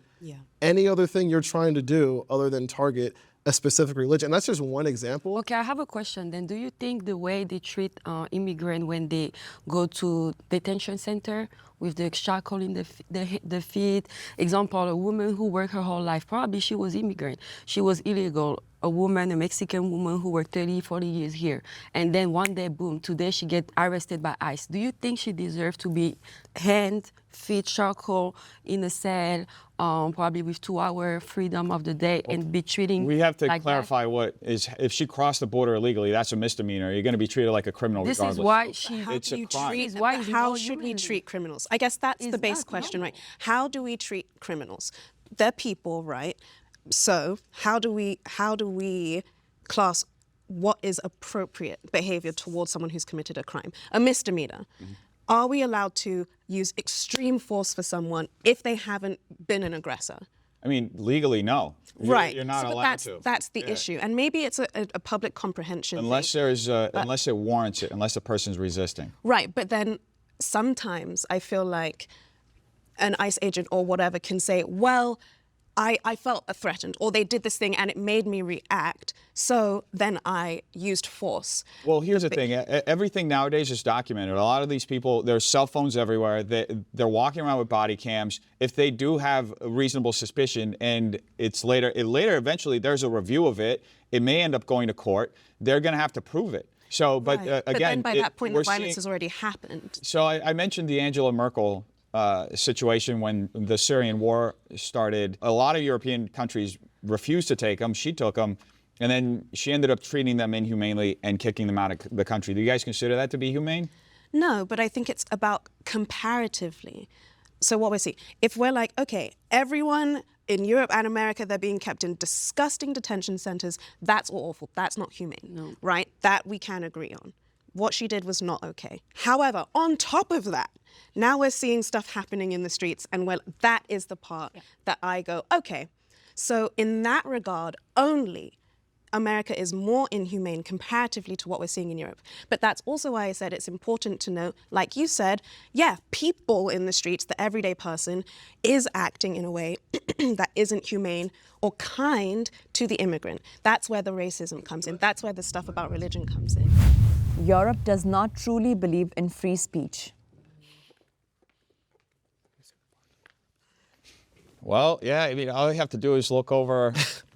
any other thing you're trying to do other than target a specific religion. That's just one example. Okay, I have a question then. Do you think the way they treat immigrants when they go to detention center with the shackle in the feet, example, a woman who worked her whole life, probably she was immigrant, she was illegal, a woman, a Mexican woman who worked 30, 40 years here, and then one day, boom, today she get arrested by ICE. Do you think she deserves to be hand, feet, shackle in a cell, probably with 2 hour freedom of the day, and be treating We have to like clarify what is, if she crossed the border illegally, that's a misdemeanor. You're going to be treated like a criminal This regardless. is why she. It's a crime. How should we treat criminals? I guess that's the base question, right? How do we treat criminals? They're people, right? So how do we class what is appropriate behavior towards someone who's committed a crime? A misdemeanor. Are we allowed to use extreme force for someone if they haven't been an aggressor? I mean, legally, no. Right. You're not So, but allowed to. that's the issue. And maybe it's a public comprehension Unless thing. there's, unless it warrants it, unless the person's resisting. Right, but then sometimes I feel like an ICE agent or whatever can say, well, I felt threatened, or they did this thing and it made me react, so then I used force. Well, here's the thing. Everything nowadays is documented. A lot of these people, there's cell phones everywhere. They're walking around with body cams. If they do have a reasonable suspicion and it's later eventually there's a review of it, it may end up going to court. They're going to have to prove it. So, but Right. again, but then by that point, the we're violence seeing- has already happened. So I mentioned the Angela Merkel situation when the Syrian war started. A lot of European countries refused to take them. She took them, and then she ended up treating them inhumanely and kicking them out of the country. Do you guys consider that to be humane? No, but I think it's about comparatively. So what we're seeing, if we're like, okay, everyone in Europe and America, they're being kept in disgusting detention centers, that's awful, that's not humane, right? That we can agree on. What she did was not okay. However, on top of that, now we're seeing stuff happening in the streets, and well, that is the part that I go, okay. So in that regard, only America is more inhumane comparatively to what we're seeing in Europe. But that's also why I said it's important to note, like you said, yeah, people in the streets, the everyday person, is acting in a way that isn't humane or kind to the immigrant. That's where the racism comes in. That's where the stuff about religion comes in. Europe does not truly believe in free speech. Well, yeah, I mean, all you have to do is look over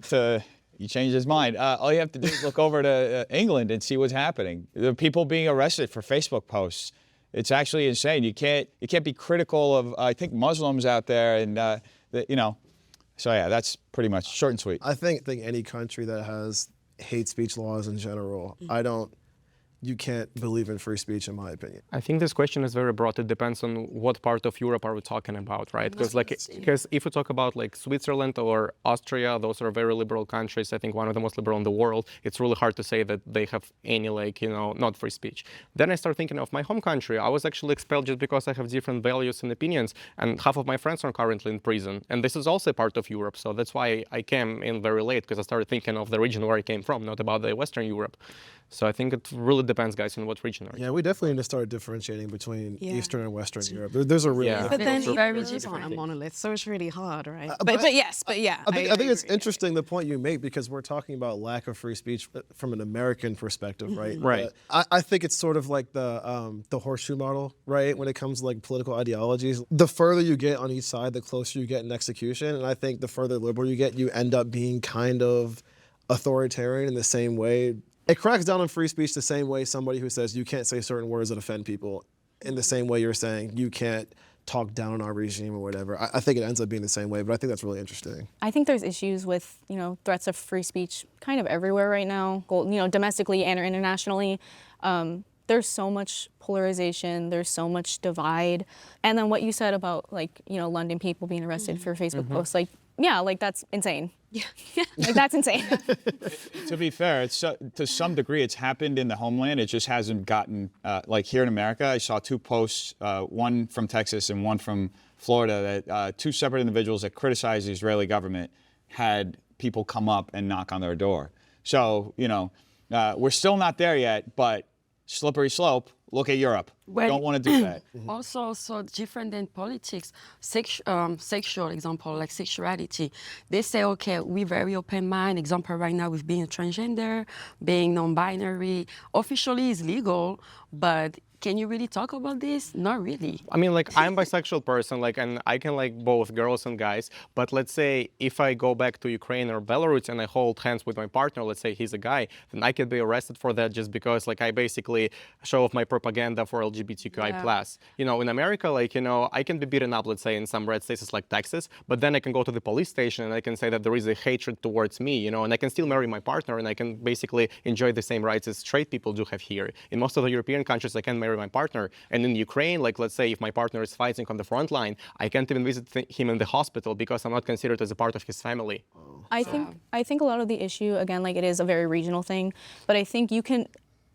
to, he changed his mind. All you have to do is look over to England and see what's happening. The people being arrested for Facebook posts. It's actually insane. You can't be critical of, I think, Muslims out there, and you know. So yeah, that's pretty much short and sweet. I think any country that has hate speech laws in general, you can't believe in free speech, in my opinion. I think this question is very broad. It depends on what part of Europe are we talking about, right? Because if we talk about like Switzerland or Austria, those are very liberal countries. I think one of the most liberal in the world. It's really hard to say that they have any not free speech. Then I start thinking of my home country. I was actually expelled just because I have different values and opinions, and half of my friends are currently in prison. And this is also a part of Europe. So that's why I came in very late, because I started thinking of the region where I came from, not about the Western Europe. So I think it really depends, guys, on what region are you. Yeah, we definitely need to start differentiating between Eastern and Western Europe. There's a real But then very those aren't a monolith, so it's really hard, right? but yes. I think it's agree. interesting the point you make, because we're talking about lack of free speech from an American perspective, right? Right. I think it's sort of like the horseshoe model, right? When it comes to like political ideologies, the further you get on each side, the closer you get in execution. And I think the further liberal you get, you end up being kind of authoritarian in the same way. It cracks down on free speech the same way somebody who says you can't say certain words that offend people, in the same way you're saying you can't talk down on our regime or whatever. I think it ends up being the same way, but I think that's really interesting. I think there's issues with, threats of free speech kind of everywhere right now, domestically and internationally. There's so much polarization, there's so much divide. And then what you said about London people being arrested for Facebook posts, that's insane. Like, that's insane. To be fair, it's to some degree it's happened in the homeland. It just hasn't gotten like here in America. I saw two posts, one from Texas and one from Florida, that two separate individuals that criticized the Israeli government had people come up and knock on their door. So we're still not there yet, but slippery slope. Look at Europe. Well, Don't want to do that. Also, so different than politics, sexual example, like sexuality. They say, okay, we're very open mind. Example right now with being transgender, being non-binary. Officially is legal, but can you really talk about this? Not really. I mean, like, I'm a bisexual person, like, and I can like both girls and guys. But let's say if I go back to Ukraine or Belarus and I hold hands with my partner, let's say he's a guy, then I could be arrested for that just because, like, I basically show off my propaganda for LGBTQI+. You know, in America, like, I can be beaten up, let's say, in some red states like Texas, but then I can go to the police station and I can say that there is a hatred towards me, and I can still marry my partner and I can basically enjoy the same rights as straight people do have here. In most of the European countries, I can marry my partner. And in Ukraine, like, let's say if my partner is fighting on the front line, I can't even visit him in the hospital because I'm not considered as a part of his family. I think a lot of the issue, again, like, it is a very regional thing, but I think you can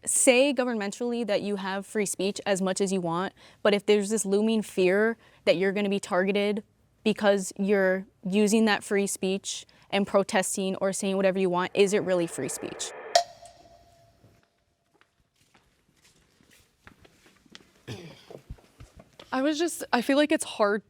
say governmentally that you have free speech as much as you want, but if there's this looming fear that you're going to be targeted because you're using that free speech and protesting or saying whatever you want, is it really free speech? I feel like it's hard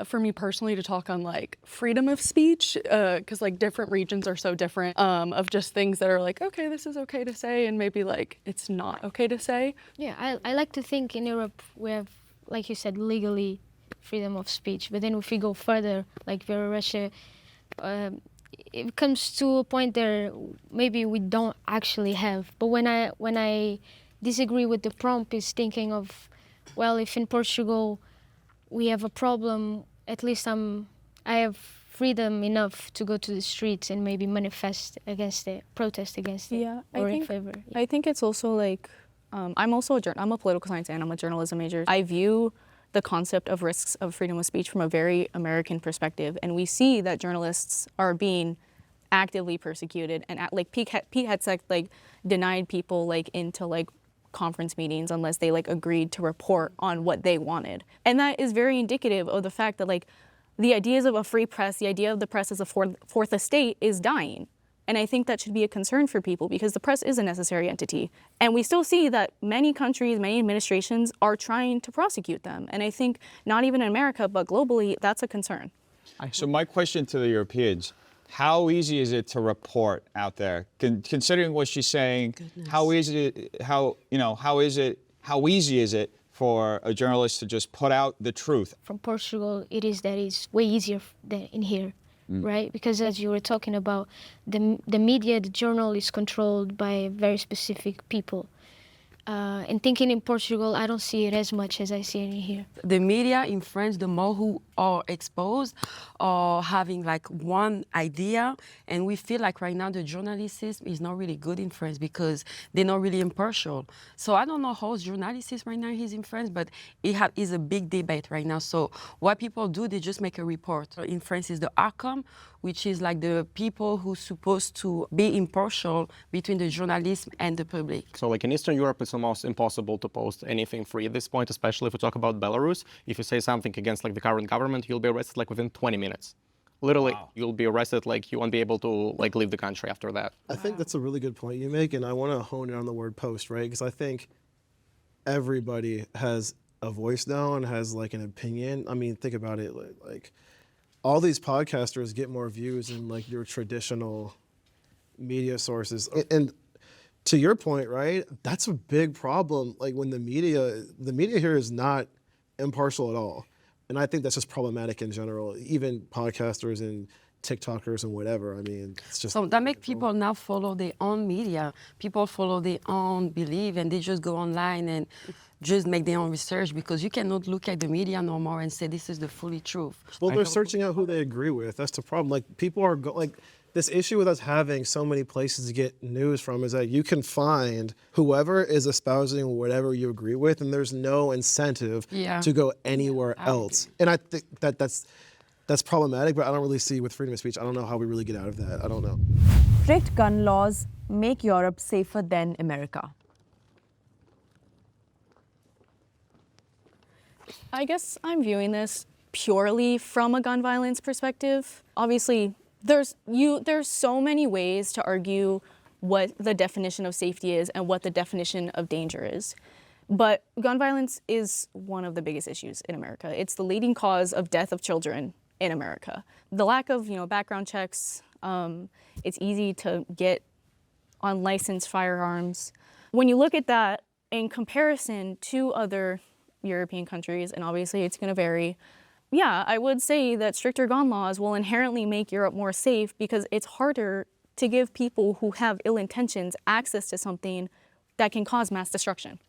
for me personally to talk on like freedom of speech because like different regions are so different of just things that are like, okay, this is okay to say and maybe like it's not okay to say. Yeah, I like to think in Europe we have, like you said, legally freedom of speech. But then if we go further, like Russia, it comes to a point there maybe we don't actually have. But when I disagree with the prompt is thinking of, well, if in Portugal we have a problem, at least I have freedom enough to go to the streets and maybe manifest against it, protest against it, or in favor. Yeah. I think it's also like, I'm a political science and I'm a journalism major. I view the concept of risks of freedom of speech from a very American perspective, and we see that journalists are being actively persecuted, and like Pete Hegseth like denied people like into like conference meetings unless they like agreed to report on what they wanted. And that is very indicative of the fact that like the ideas of a free press, the idea of the press as a fourth estate is dying. And I think that should be a concern for people because the press is a necessary entity. And we still see that many countries, many administrations are trying to prosecute them. And I think not even in America, but globally, that's a concern. So my question to the Europeans, how easy is it to report out there? Considering what she's saying, how easy is it for a journalist to just put out the truth? From Portugal, it is way easier than in here, right? Because as you were talking about, the media, the journal is controlled by very specific people. And thinking in Portugal, I don't see it as much as I see it in here. The media in France, the more who are exposed or having like one idea, and we feel like right now the journalism is not really good in France because they're not really impartial. So I don't know how journalism right now is in France, but it is a big debate right now. So what people do, they just make a report. In France is the ARCOM, which is like the people who's supposed to be impartial between the journalism and the public. So like in Eastern Europe, it's almost impossible to post anything free at this point, especially if we talk about Belarus. If you say something against like the current government, you'll be arrested like within 20 minutes. Literally, you'll be arrested, like you won't be able to like leave the country after that. I think that's a really good point you make, and I want to hone in on the word post, right? Because I think everybody has a voice now and has like an opinion. I mean, think about it, like all these podcasters get more views than like your traditional media sources. And to your point, right, that's a big problem. Like when the media here is not impartial at all. And I think that's just problematic in general, even podcasters and TikTokers and whatever. I mean, it's just... So that makes people now follow their own media. People follow their own belief and they just go online and just make their own research because you cannot look at the media no more and say this is the fully truth. Well, they're searching out who they agree with. That's the problem. Like people are this issue with us having so many places to get news from is that you can find whoever is espousing whatever you agree with, and there's no incentive to go anywhere else. And I think that's that's problematic, but I don't really see with freedom of speech, I don't know how we really get out of that. I don't know. Strict gun laws make Europe safer than America. I guess I'm viewing this purely from a gun violence perspective. Obviously, there's so many ways to argue what the definition of safety is and what the definition of danger is. But gun violence is one of the biggest issues in America. It's the leading cause of death of children in America. The lack of, background checks, it's easy to get unlicensed firearms. When you look at that in comparison to other European countries, and obviously it's going to vary, yeah, I would say that stricter gun laws will inherently make Europe more safe because it's harder to give people who have ill intentions access to something that can cause mass destruction.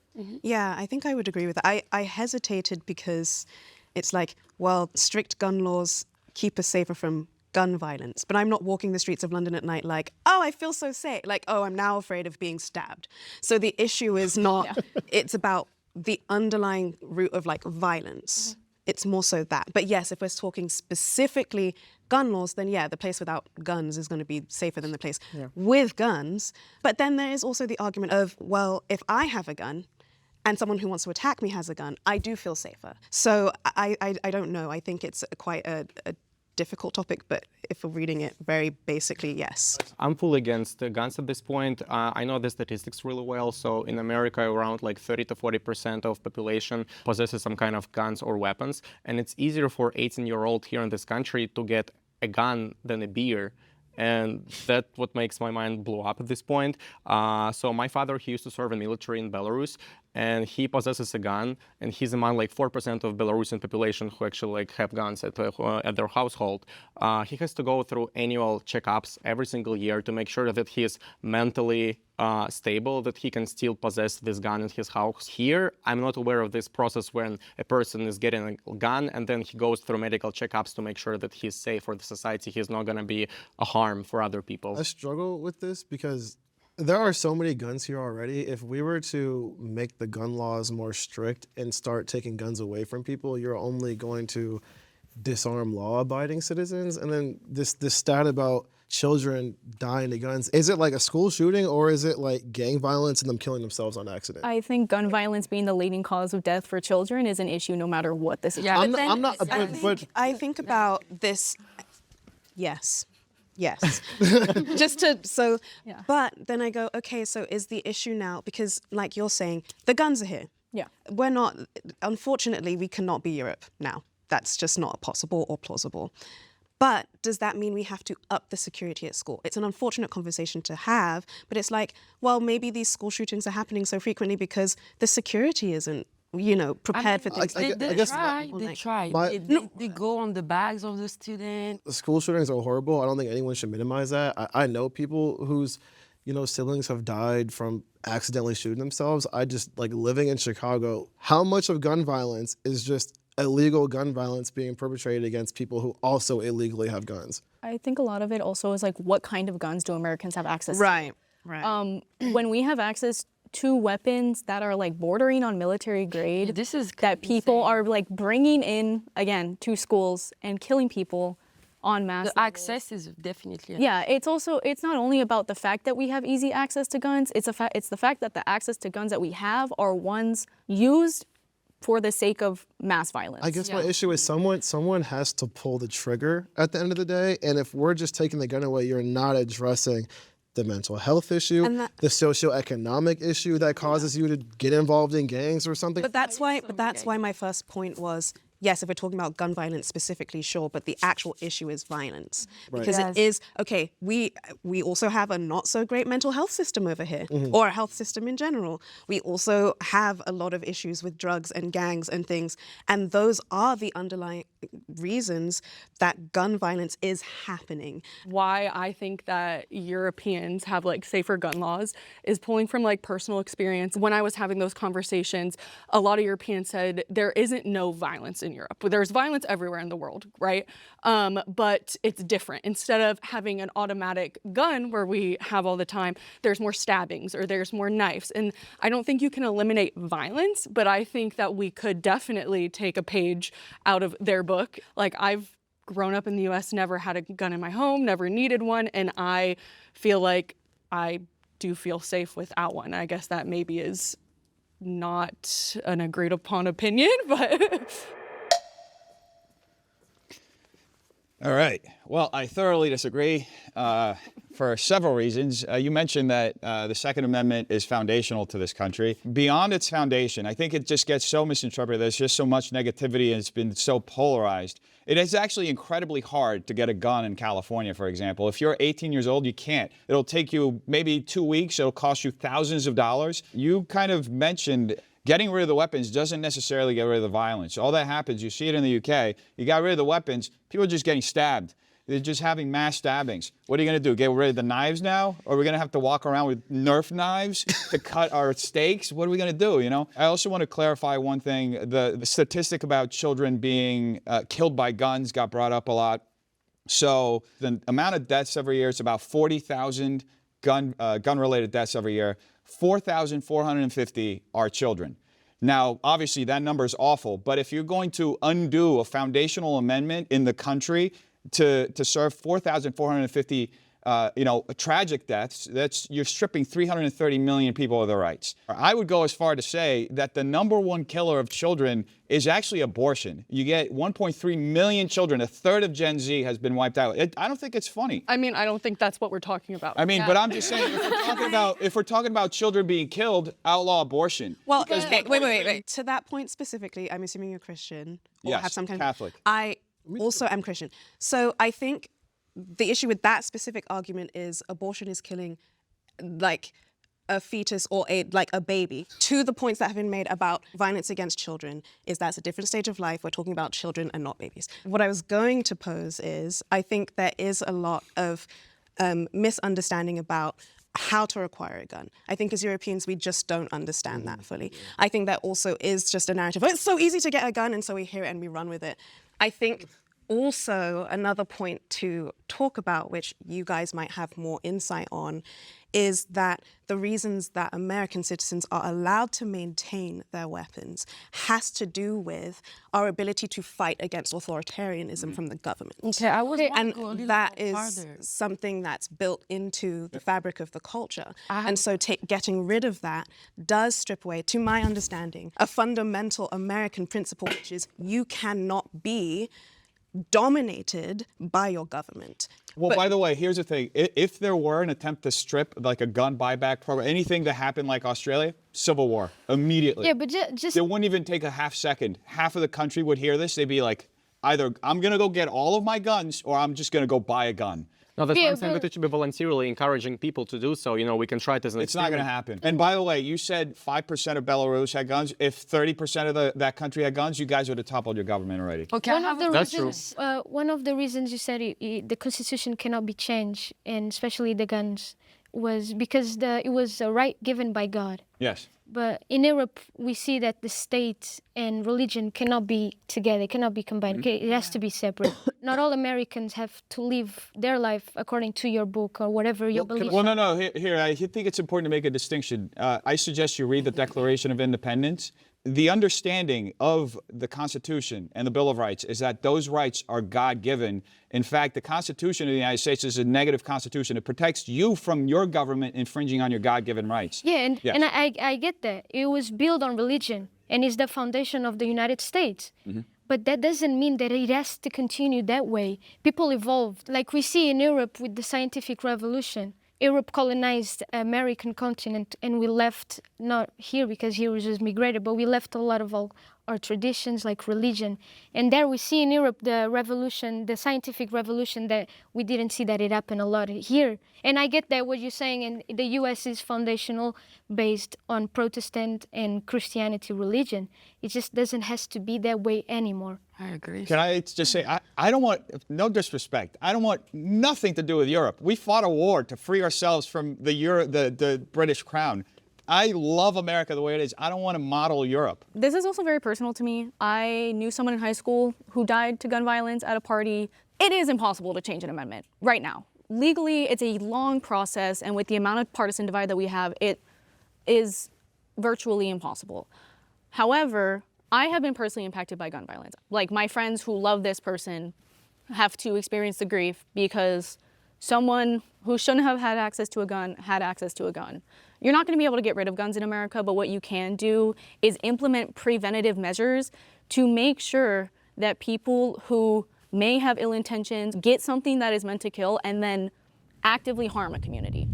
Yeah, I think I would agree with that. I hesitated because it's like, well, strict gun laws keep us safer from gun violence, but I'm not walking the streets of London at night like, oh, I feel so safe. Like, oh, I'm now afraid of being stabbed. So the issue is not, it's about the underlying root of like violence. It's more so that. But yes, if we're talking specifically gun laws, then yeah, the place without guns is going to be safer than the place with guns. But then there is also the argument of, well, if I have a gun and someone who wants to attack me has a gun, I do feel safer. So I don't know. I think it's quite a difficult topic, but if we're reading it very basically, yes. I'm fully against the guns at this point. I know the statistics really well. So in America, around like 30 to 40% of population possesses some kind of guns or weapons. And it's easier for 18-year-old here in this country to get a gun than a beer. And that's what makes my mind blow up at this point. So my father, he used to serve in military in Belarus, and he possesses a gun, and he's among like 4% of Belarusian population who actually like have guns at their household. He has to go through annual checkups every single year to make sure that he is mentally stable, that he can still possess this gun in his house. Here, I'm not aware of this process when a person is getting a gun and then he goes through medical checkups to make sure that he's safe for the society, he's not going to be a harm for other people. I struggle with this because there are so many guns here already. If we were to make the gun laws more strict and start taking guns away from people, you're only going to disarm law-abiding citizens. And then this stat about children dying to guns, is it like a school shooting or is it like gang violence and them killing themselves on accident? I think gun violence being the leading cause of death for children is an issue no matter what this is. Yeah, I think about this, yes. Just to, so, Yeah. but then I go, okay, so is the issue now, because like you're saying, the guns are here. Yeah. We're not, unfortunately, we cannot be Europe now. That's just not possible or plausible. But does that mean we have to up the security at school? It's an unfortunate conversation to have, but it's like, well, maybe these school shootings are happening so frequently because the security isn't, prepared for things. They try. My- They go on the bags of the student. School shootings are horrible. I don't think anyone should minimize that. I know people whose, siblings have died from accidentally shooting themselves. I just, like, living in Chicago, how much of gun violence is just illegal gun violence being perpetrated against people who also illegally have guns? I think a lot of it also is like, what kind of guns do Americans have access to? Right. When we have access to weapons that are like bordering on military grade, This is that people insane. are like bringing in, again, to schools and killing people en masse. The access is definitely. Yeah, it's not only about the fact that we have easy access to guns, it's the fact that the access to guns that we have are ones used for the sake of mass violence. I guess my issue is someone has to pull the trigger at the end of the day, and if we're just taking the gun away, you're not addressing the mental health issue, the socioeconomic issue that causes you to get involved in gangs or something. But that's why my first point was, yes, if we're talking about gun violence specifically, sure, but the actual issue is violence. Right. Because it is, okay, we also have a not so great mental health system over here, or a health system in general. We also have a lot of issues with drugs and gangs and things, and those are the underlying reasons that gun violence is happening. Why I think that Europeans have like safer gun laws is pulling from like personal experience. When I was having those conversations, a lot of Europeans said there isn't no violence in Europe. There's violence everywhere in the world, right? But it's different. Instead of having an automatic gun where we have all the time, there's more stabbings or there's more knives. And I don't think you can eliminate violence, but I think that we could definitely take a page out of their book. Like I've grown up in the US, never had a gun in my home, never needed one, and I feel like I do feel safe without one. I guess that maybe is not an agreed upon opinion, but All right. Well, I thoroughly disagree for several reasons. You mentioned that the Second Amendment is foundational to this country. Beyond its foundation, I think it just gets so misinterpreted. There's just so much negativity and it's been so polarized. It is actually incredibly hard to get a gun in California, for example. If you're 18 years old, you can't. It'll take you maybe 2 weeks. It'll cost you thousands of dollars. You kind of mentioned getting rid of the weapons doesn't necessarily get rid of the violence. All that happens, you see it in the UK, you got rid of the weapons, people are just getting stabbed. They're just having mass stabbings. What are you gonna do, get rid of the knives now? Or are we gonna have to walk around with Nerf knives to cut our steaks? What are we gonna do, you know? I also wanna clarify one thing. The statistic about children being killed by guns got brought up a lot. So the amount of deaths every year is about 40,000 gun-related deaths every year. 4,450 are children. Now, obviously, that number is awful, but if you're going to undo a foundational amendment in the country to serve 4,450 tragic deaths, you're stripping 330 million people of their rights. I would go as far to say that the #1 killer of children is actually abortion. You get 1.3 million children, a third of Gen Z has been wiped out. I don't think it's funny. I mean, I don't think that's what we're talking about. I mean, but I'm just saying, if we're talking about children being killed, outlaw abortion. Well, okay, wait. To that point specifically, I'm assuming you're Christian or Yes, have some kind Catholic. I also am Christian. So I think the issue with that specific argument is abortion is killing like a fetus or a baby. To the points that have been made about violence against children is that's a different stage of life. We're talking about children and not babies. What I was going to pose is I think there is a lot of misunderstanding about how to acquire a gun. I think as Europeans, we just don't understand that fully. I think that also is just a narrative. Oh, it's so easy to get a gun, and so we hear it and we run with it. I think also another point to talk about, which you guys might have more insight on, is that the reasons that American citizens are allowed to maintain their weapons has to do with our ability to fight against authoritarianism from the government. Okay, And that is something that's built into the fabric of the culture. And so getting rid of that does strip away, to my understanding, a fundamental American principle, which is you cannot be dominated by your government. Well, by the way, here's the thing. If there were an attempt to strip, like a gun buyback program, anything that happened like Australia, civil war, immediately. Yeah, but just It wouldn't even take a half second. Half of the country would hear this. They'd be like, either I'm going to go get all of my guns or I'm just going to go buy a gun. No, that's why Yeah, I'm saying that it should be voluntarily encouraging people to do so. You know, we can try it as an It's not going to happen. And by the way, you said 5% of Belarus had guns. If 30% of that country had guns, you guys would have toppled your government already. Okay, one of the That's true. reasons, one of the reasons you said the constitution cannot be changed, and especially the guns, was because it was a right given by God. Yes. But in Europe, we see that the state and religion cannot be together, cannot be combined. It has to be separate. Not all Americans have to live their life according to your book or whatever your beliefs. Well, no. Here, I think it's important to make a distinction. I suggest you read the Declaration of Independence. The understanding of the Constitution and the Bill of Rights is that those rights are God-given. In fact, the Constitution of the United States is a negative constitution. It protects you from your government infringing on your God-given rights. Yeah, and, Yes. and I get that. It was built on religion and is the foundation of the United States. But that doesn't mean that it has to continue that way. People evolved. Like we see in Europe with the scientific revolution. Europe colonized American continent and we left, not here because here was just migrated, but we left a lot of our traditions like religion. And there we see in Europe the revolution, the scientific revolution, that we didn't see that it happened a lot here. And I get that what you're saying, and the US is foundational based on Protestant and Christianity religion. It just doesn't have to be that way anymore. I agree. Can I just say, I don't want, no disrespect, I don't want nothing to do with Europe. We fought a war to free ourselves from the British crown. I love America the way it is. I don't want to model Europe. This is also very personal to me. I knew someone in high school who died to gun violence at a party. It is impossible to change an amendment right now. Legally, it's a long process, and with the amount of partisan divide that we have, it is virtually impossible. However, I have been personally impacted by gun violence. Like my friends who love this person have to experience the grief because someone who shouldn't have had access to a gun had access to a gun. You're not going to be able to get rid of guns in America, but what you can do is implement preventative measures to make sure that people who may have ill intentions get something that is meant to kill and then actively harm a community.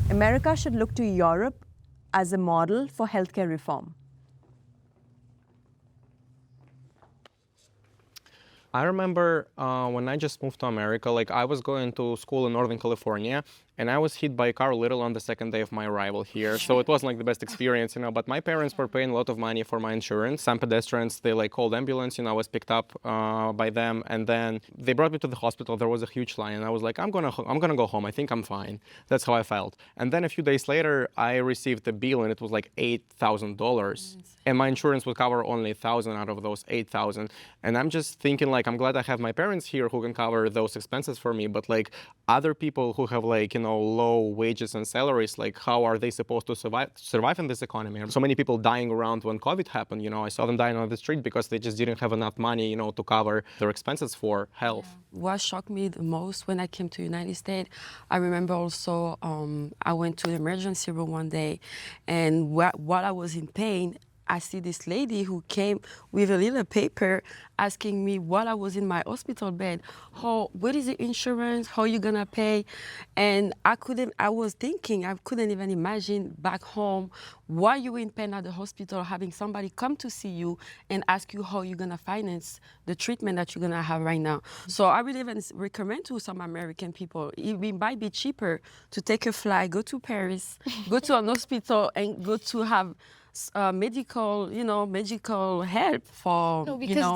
America should look to Europe as a model for healthcare reform. I remember when I just moved to America, like I was going to school in Northern California, and I was hit by a car literally on the second day of my arrival here. So it wasn't like the best experience, you know, but my parents were paying a lot of money for my insurance. Some pedestrians, they like called ambulance, you know, I was picked up by them, and then they brought me to the hospital. There was a huge line, and I was like, I'm gonna go home. I think I'm fine. That's how I felt. And then a few days later, I received a bill, and it was like $8,000. And my insurance would cover only 1,000 out of those 8,000. And I'm just thinking, like, I'm glad I have my parents here who can cover those expenses for me. But like other people who have like, you know, low wages and salaries, like how are they supposed to survive in this economy? So many people dying around when COVID happened, you know, I saw them dying on the street because they just didn't have enough money, you know, to cover their expenses for health. Yeah. What shocked me the most when I came to the United States, I remember also I went to the emergency room one day, and while I was in pain, I see this lady who came with a little paper asking me while I was in my hospital bed, what is the insurance? How are you gonna pay? And I was thinking, I couldn't even imagine back home, while you were in pain at the hospital, having somebody come to see you and ask you how you're gonna finance the treatment that you're gonna have right now. So I would even recommend to some American people, it might be cheaper to take a flight, go to Paris, go to an hospital and go to have medical help for, No, because you know,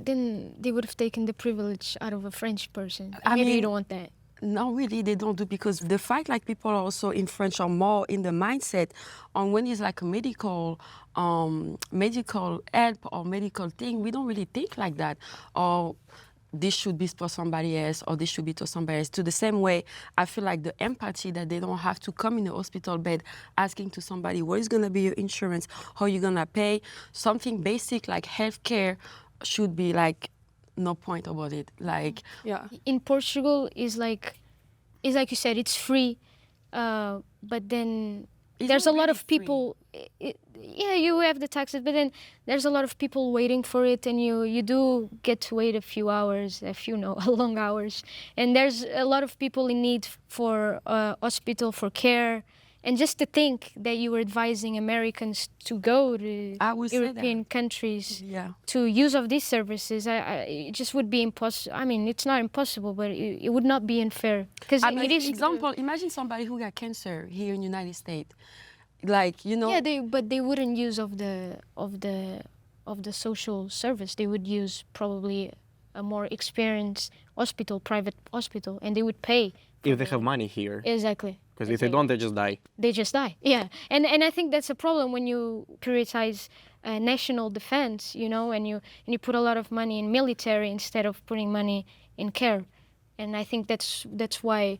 then they would have taken the privilege out of a French person. I Maybe mean, you don't want that. No, really, they don't do, because the fact like people also in French are more in the mindset on when it's like a medical help or medical thing, we don't really think like that. Or this should be for somebody else, or this should be to somebody else. To the same way, I feel like the empathy that they don't have to come in the hospital bed asking to somebody, what is going to be your insurance, how you going to pay, something basic like healthcare should be like, no point about it. Like, Yeah. In Portugal, is like you said, it's free, but then there's a lot of people. Yeah, you have the taxes, but then there's a lot of people waiting for it, and you do get to wait a few hours, long hours, and there's a lot of people in need for hospital, for care. And just to think that you were advising Americans to go to European countries to use of these services, it just would be impossible. I mean, it's not impossible, but it would not be unfair. Because it is. Example, imagine somebody who got cancer here in the United States, like, you know. Yeah, but they wouldn't use of the social service. They would use probably a more experienced hospital, private hospital, and they would pay. If they have money here. Exactly. Because if they don't, they just die. They just die, yeah. And I think that's a problem when you prioritize national defense, and you put a lot of money in military instead of putting money in care. And I think that's why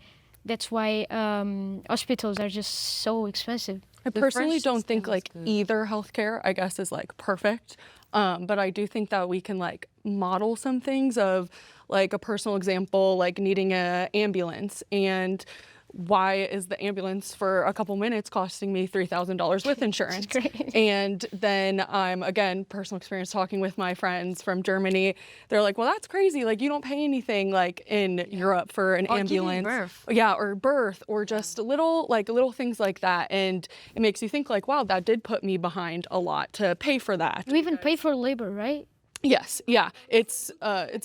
hospitals are just so expensive. I personally don't think like either healthcare, I guess, is like perfect. But I do think that we can like model some things of like a personal example, like needing an ambulance, and why is the ambulance for a couple minutes costing me $3,000 with insurance? And then I'm, again, personal experience talking with my friends from Germany. They're like, well, that's crazy. Like, you don't pay anything like in Europe for an ambulance. Birth. Yeah, or birth, or just little things like that. And it makes you think like, wow, that did put me behind a lot to pay for that. You even pay for labor, right? Yes, yeah. It's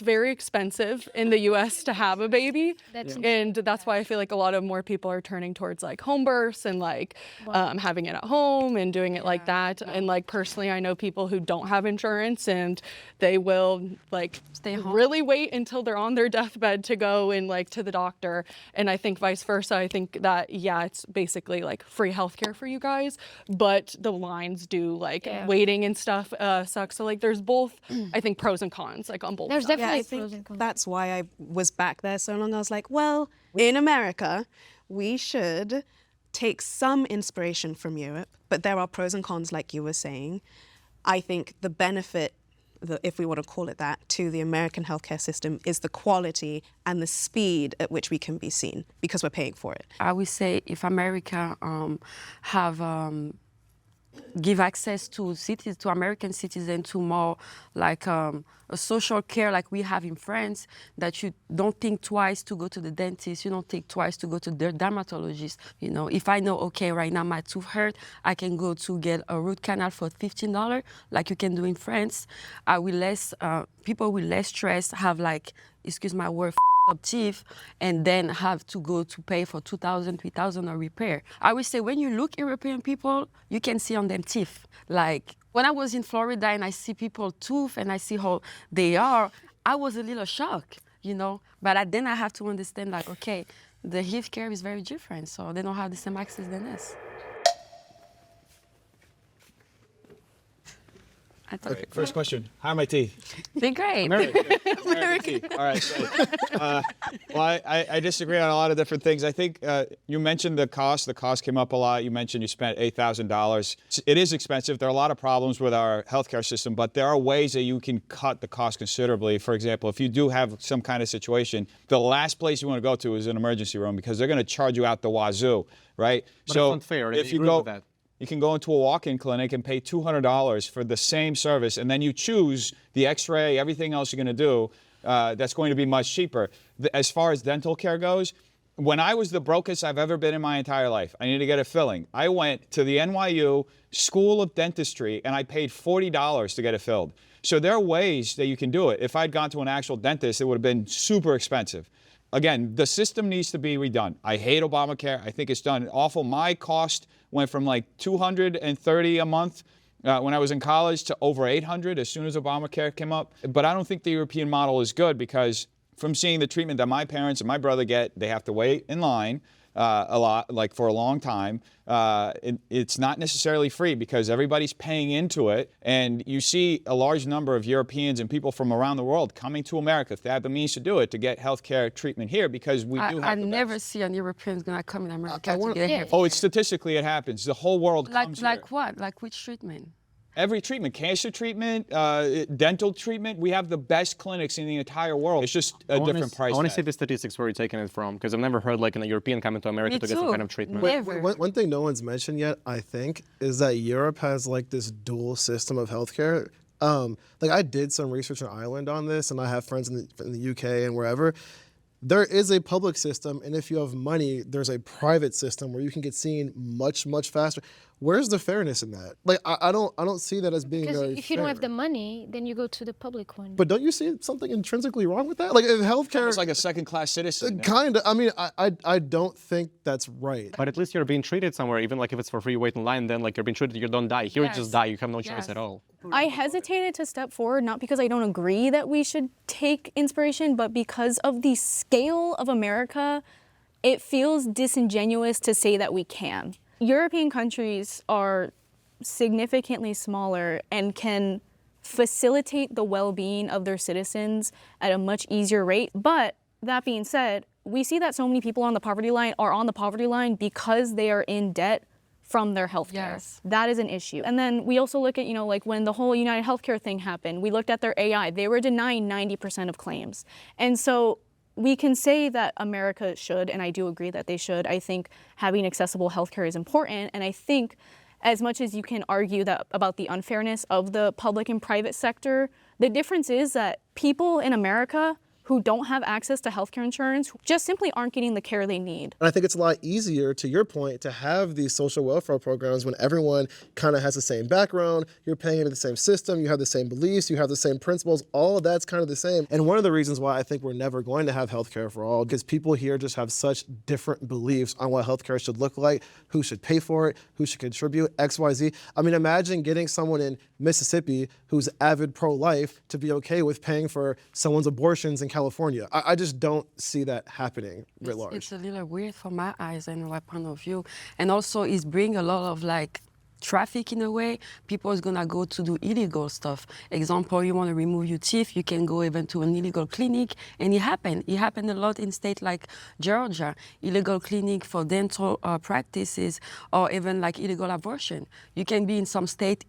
very expensive in the U.S. to have a baby, and that's why I feel like a lot of more people are turning towards like home births and like having it at home and doing it like that. And like personally, I know people who don't have insurance and they will like stay home, really wait until they're on their deathbed to go and like to the doctor. And I think vice versa. I think that it's basically like free healthcare for you guys, but the lines do like waiting and stuff suck. So like there's both. I think pros and cons, like on both There's sides. definitely I think pros and cons. that's why I was back there so long. I was like, well, in America, we should take some inspiration from Europe, but there are pros and cons, like you were saying. I think the benefit if we want to call it that, to the American healthcare system is the quality and the speed at which we can be seen because we're paying for it. I would say if America give access to American citizens to more like a social care like we have in France, that you don't think twice to go to the dentist, you don't think twice to go to the dermatologist. You know, if I know, okay, right now my tooth hurt, I can go to get a root canal for $15, like you can do in France. People with less stress have like, excuse my word, up teeth, and then have to go to pay for $2,000, $3,000 a repair. I would say when you look European people, you can see on them teeth. Like when I was in Florida and I see people tooth and I see how they are, I was a little shocked, you know. But then I have to understand like, okay, the healthcare is very different, so they don't have the same access than us. Okay, first question. How are my teeth? They're great. American. All right. So, well, I disagree on a lot of different things. I think you mentioned the cost. The cost came up a lot. You mentioned you spent $8,000. It is expensive. There are a lot of problems with our healthcare system, but there are ways that you can cut the cost considerably. For example, if you do have some kind of situation, the last place you want to go to is an emergency room because they're going to charge you out the wazoo, right? But so it's unfair. If you go, you can go into a walk-in clinic and pay $200 for the same service, and then you choose the x-ray, everything else you're going to do, that's going to be much cheaper. As far as dental care goes, when I was the brokest I've ever been in my entire life, I needed to get a filling. I went to the NYU School of Dentistry, and I paid $40 to get it filled. So there are ways that you can do it. If I'd gone to an actual dentist, it would have been super expensive. Again, the system needs to be redone. I hate Obamacare. I think it's done awful. My cost went from like $230 a month when I was in college to over $800 as soon as Obamacare came up. But I don't think the European model is good because from seeing the treatment that my parents and my brother get, they have to wait in line a lot, like for a long time. It's not necessarily free because everybody's paying into it. And you see a large number of Europeans and people from around the world coming to America, if they have the means to do it, to get healthcare treatment here because we do have I never see an European going to come in America to get health. Oh, it's statistically it happens. The whole world comes here. Like what? Like which treatment? Every treatment, cancer treatment, dental treatment, we have the best clinics in the entire world. It's just a different price I want to tag. see the statistics where you're taking it from, because I've never heard like a European coming to America to get some kind of treatment. One thing no one's mentioned yet, I think, is that Europe has like this dual system of healthcare. Like I did some research in Ireland on this, and I have friends in the UK and wherever. There is a public system, and if you have money, there's a private system where you can get seen much, much faster. Where's the fairness in that? Like, I don't see that as being very fair. Because if you don't have the money, then you go to the public one. But don't you see something intrinsically wrong with that? Like, if healthcare... It's like a second-class citizen. Kind of. I mean, I don't think that's right. But at least you're being treated somewhere, even like if it's for free, wait in line, then like you're being treated, you don't die. Here you just die, you have no choice at all. I hesitated to step forward, not because I don't agree that we should take inspiration, but because of the scale of America, it feels disingenuous to say that we can. European countries are significantly smaller and can facilitate the well-being of their citizens at a much easier rate. But that being said, we see that so many people on the poverty line are on the poverty line because they are in debt from their healthcare. Yes. That is an issue. And then we also look at, like when the whole United Healthcare thing happened, we looked at their AI. They were denying 90% of claims. And so we can say that America should, and I do agree that they should. I think having accessible healthcare is important. And I think as much as you can argue that about the unfairness of the public and private sector, the difference is that people in America who don't have access to healthcare insurance just simply aren't getting the care they need. And I think it's a lot easier, to your point, to have these social welfare programs when everyone kind of has the same background, you're paying into the same system, you have the same beliefs, you have the same principles, all of that's kind of the same. And one of the reasons why I think we're never going to have healthcare for all, because people here just have such different beliefs on what healthcare should look like, who should pay for it, who should contribute, X, Y, Z. I mean, imagine getting someone in Mississippi who's avid pro-life to be okay with paying for someone's abortions in California. I just don't see that happening writ large. It's a little weird from my eyes and my point of view. And also it's bring a lot of like traffic in a way, people is gonna go to do illegal stuff. Example, you want to remove your teeth, you can go even to an illegal clinic, and it happened. It happened a lot in states like Georgia, illegal clinic for dental practices, or even like illegal abortion. You can be in some state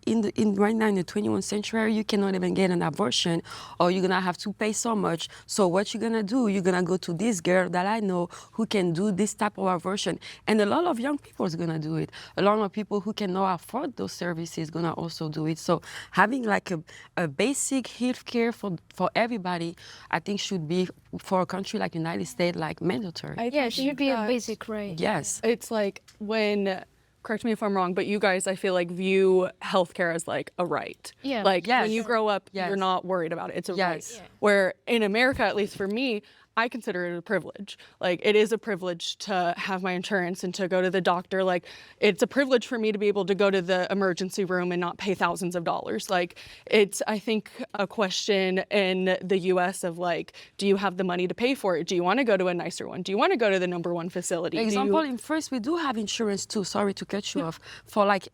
right now in the 21st century, you cannot even get an abortion, or you're gonna have to pay so much. So what you're gonna do? You're gonna go to this girl that I know who can do this type of abortion, and a lot of young people is gonna do it. A lot of people who cannot afford those services gonna also do it. So having like a basic health care for everybody, I think should be for a country like United States like mandatory. Yeah, it should be a basic right. Yes. It's like when, correct me if I'm wrong, but you guys, I feel like view healthcare as like a right. Yeah. Like Yes. when you grow up, Yes. you're not worried about it. It's a Yes. right. Yeah. Where in America, at least for me, I consider it a privilege. Like it is a privilege to have my insurance and to go to the doctor. Like it's a privilege for me to be able to go to the emergency room and not pay thousands of dollars. Like it's, I think, a question in the US of like, do you have the money to pay for it? Do you want to go to a nicer one? Do you want to go to the #1 facility? Example, in first we do have insurance too. Sorry to cut you off. For like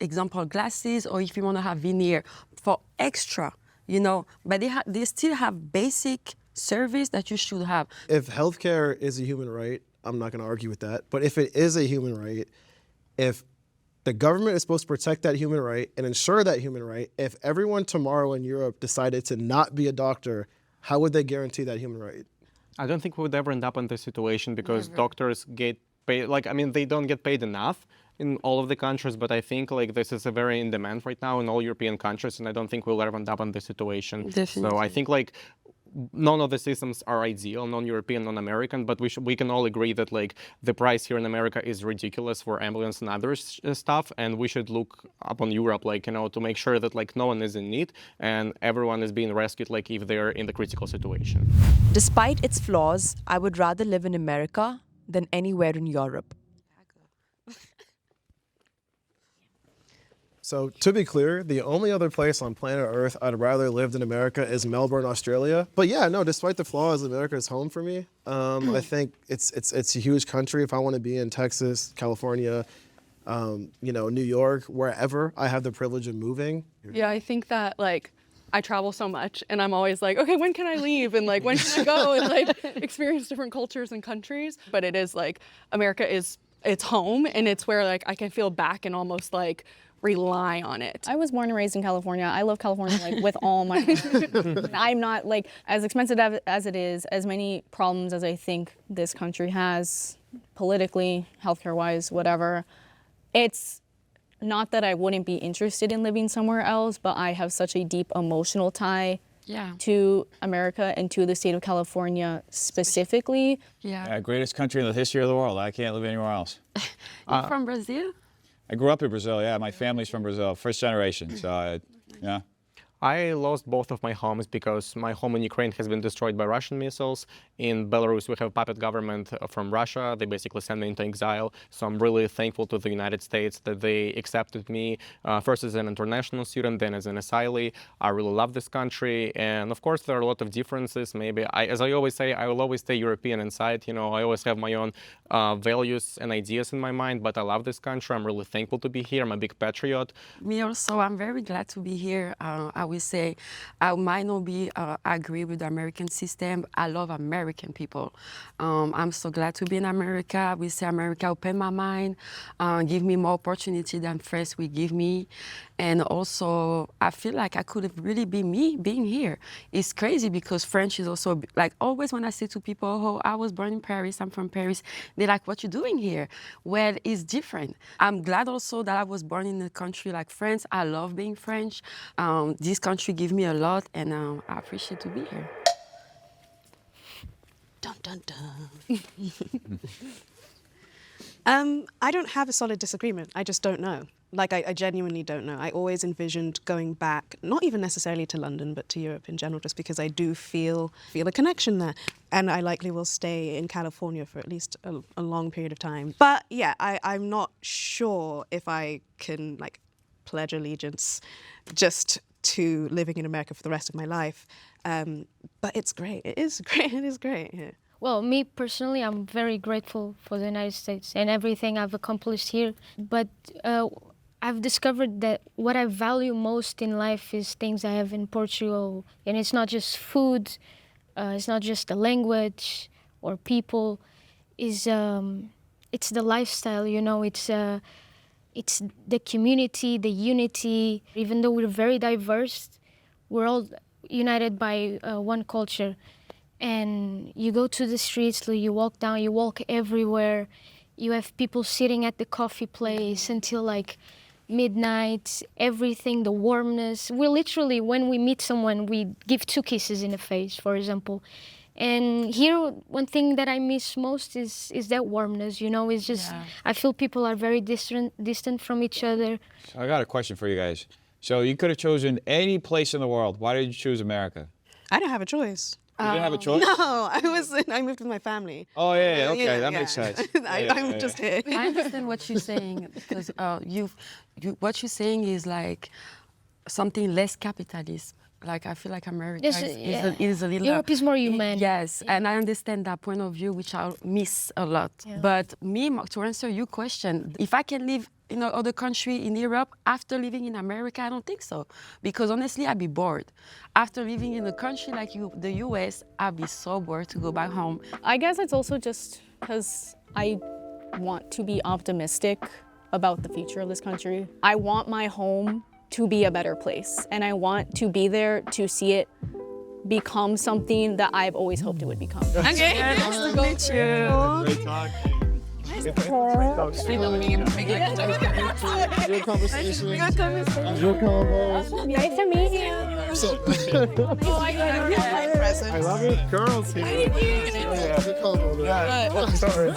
example glasses, or if you want to have veneer for extra, you know. But they still have basic service that you should have. If healthcare is a human right, I'm not going to argue with that. But if it is a human right, if the government is supposed to protect that human right and ensure that human right, if everyone tomorrow in Europe decided to not be a doctor, how would they guarantee that human right? I don't think we would ever end up in this situation because doctors get paid, like, I mean, they don't get paid enough in all of the countries, but I think like this is a very in demand right now in all European countries, and I don't think we'll ever end up in this situation. Definitely. So I think like none of the systems are ideal, non-European, non-American, but we can all agree that like the price here in America is ridiculous for ambulance and other stuff, and we should look upon Europe, like, you know, to make sure that like no one is in need and everyone is being rescued, like if they're in the critical situation. Despite its flaws, I would rather live in America than anywhere in Europe. So to be clear, the only other place on planet Earth I'd rather lived in America is Melbourne, Australia. But yeah, no, despite the flaws, America is home for me. I think it's a huge country. If I want to be in Texas, California, you know, New York, wherever, I have the privilege of moving. Yeah, I think that like I travel so much and I'm always like, okay, when can I leave? And like, when can I go and like experience different cultures and countries? But it is like, America is, it's home, and it's where like I can feel back and almost like rely on it. I was born and raised in California. I love California like with all my heart. I'm not like as expensive as it is, as many problems as I think this country has politically, healthcare wise, whatever. It's not that I wouldn't be interested in living somewhere else, but I have such a deep emotional tie to America and to the state of California specifically. Yeah, greatest country in the history of the world. I can't live anywhere else. You're from Brazil? I grew up in Brazil, yeah. My family's from Brazil, first generation, so yeah. I lost both of my homes because my home in Ukraine has been destroyed by Russian missiles. In Belarus, we have a puppet government from Russia. They basically sent me into exile. So I'm really thankful to the United States that they accepted me first as an international student, then as an asylee. I really love this country. And of course, there are a lot of differences. Maybe, as I always say, I will always stay European inside. You know, I always have my own values and ideas in my mind, but I love this country. I'm really thankful to be here. I'm a big patriot. Me also, I'm very glad to be here. I will say I might not be agree with the American system. I love American people. I'm so glad to be in America. I will say America opened my mind, give me more opportunity than France will give me. And also, I feel like I could have really been me being here. It's crazy because French is also, like always when I say to people, oh, I was born in Paris, I'm from Paris, they're like, what you doing here? Well, it's different. I'm glad also that I was born in a country like France. I love being French. This country gives me a lot, and I appreciate to be here. Dun, dun, dun. I don't have a solid disagreement. I just don't know. Like, I genuinely don't know. I always envisioned going back, not even necessarily to London, but to Europe in general, just because I do feel a connection there. And I likely will stay in California for at least a long period of time. But yeah, I'm not sure if I can, like, pledge allegiance just to living in America for the rest of my life. But it's great. It is great. It is great. Yeah. Well, me personally, I'm very grateful for the United States and everything I've accomplished here. But I've discovered that what I value most in life is things I have in Portugal. And it's not just food, it's not just the language or people. It's the lifestyle, you know, it's the community, the unity. Even though we're very diverse, we're all united by one culture. And you go to the streets, you walk down, you walk everywhere. You have people sitting at the coffee place until like midnight, everything, the warmness. We literally, when we meet someone, we give 2 kisses in the face, for example. And here, one thing that I miss most is that warmness, you know, it's just, I feel people are very distant from each other. So I got a question for you guys. So you could have chosen any place in the world. Why did you choose America? I didn't have a choice. You didn't have a choice? No, I moved with my family. Oh, yeah, okay, Yeah, that yeah. makes sense. I'm just here. I understand what you're saying because what you're saying is like something less capitalist. Like I feel like America is a little. Europe is more human. Yes, and I understand that point of view, which I miss a lot. Yeah. But me, to answer your question, if I can live in another country in Europe after living in America, I don't think so. Because honestly, I'd be bored. After living in a country like the US, I'd be so bored to go back home. I guess it's also just because I want to be optimistic about the future of this country. I want my home to be a better place, and I want to be there to see it become something that I've always hoped it would become. Okay. Nice to meet you. Great talking. Good conversation. Good convo. Nice to meet you. I love it. Girls here. Yeah, good convo. Sorry.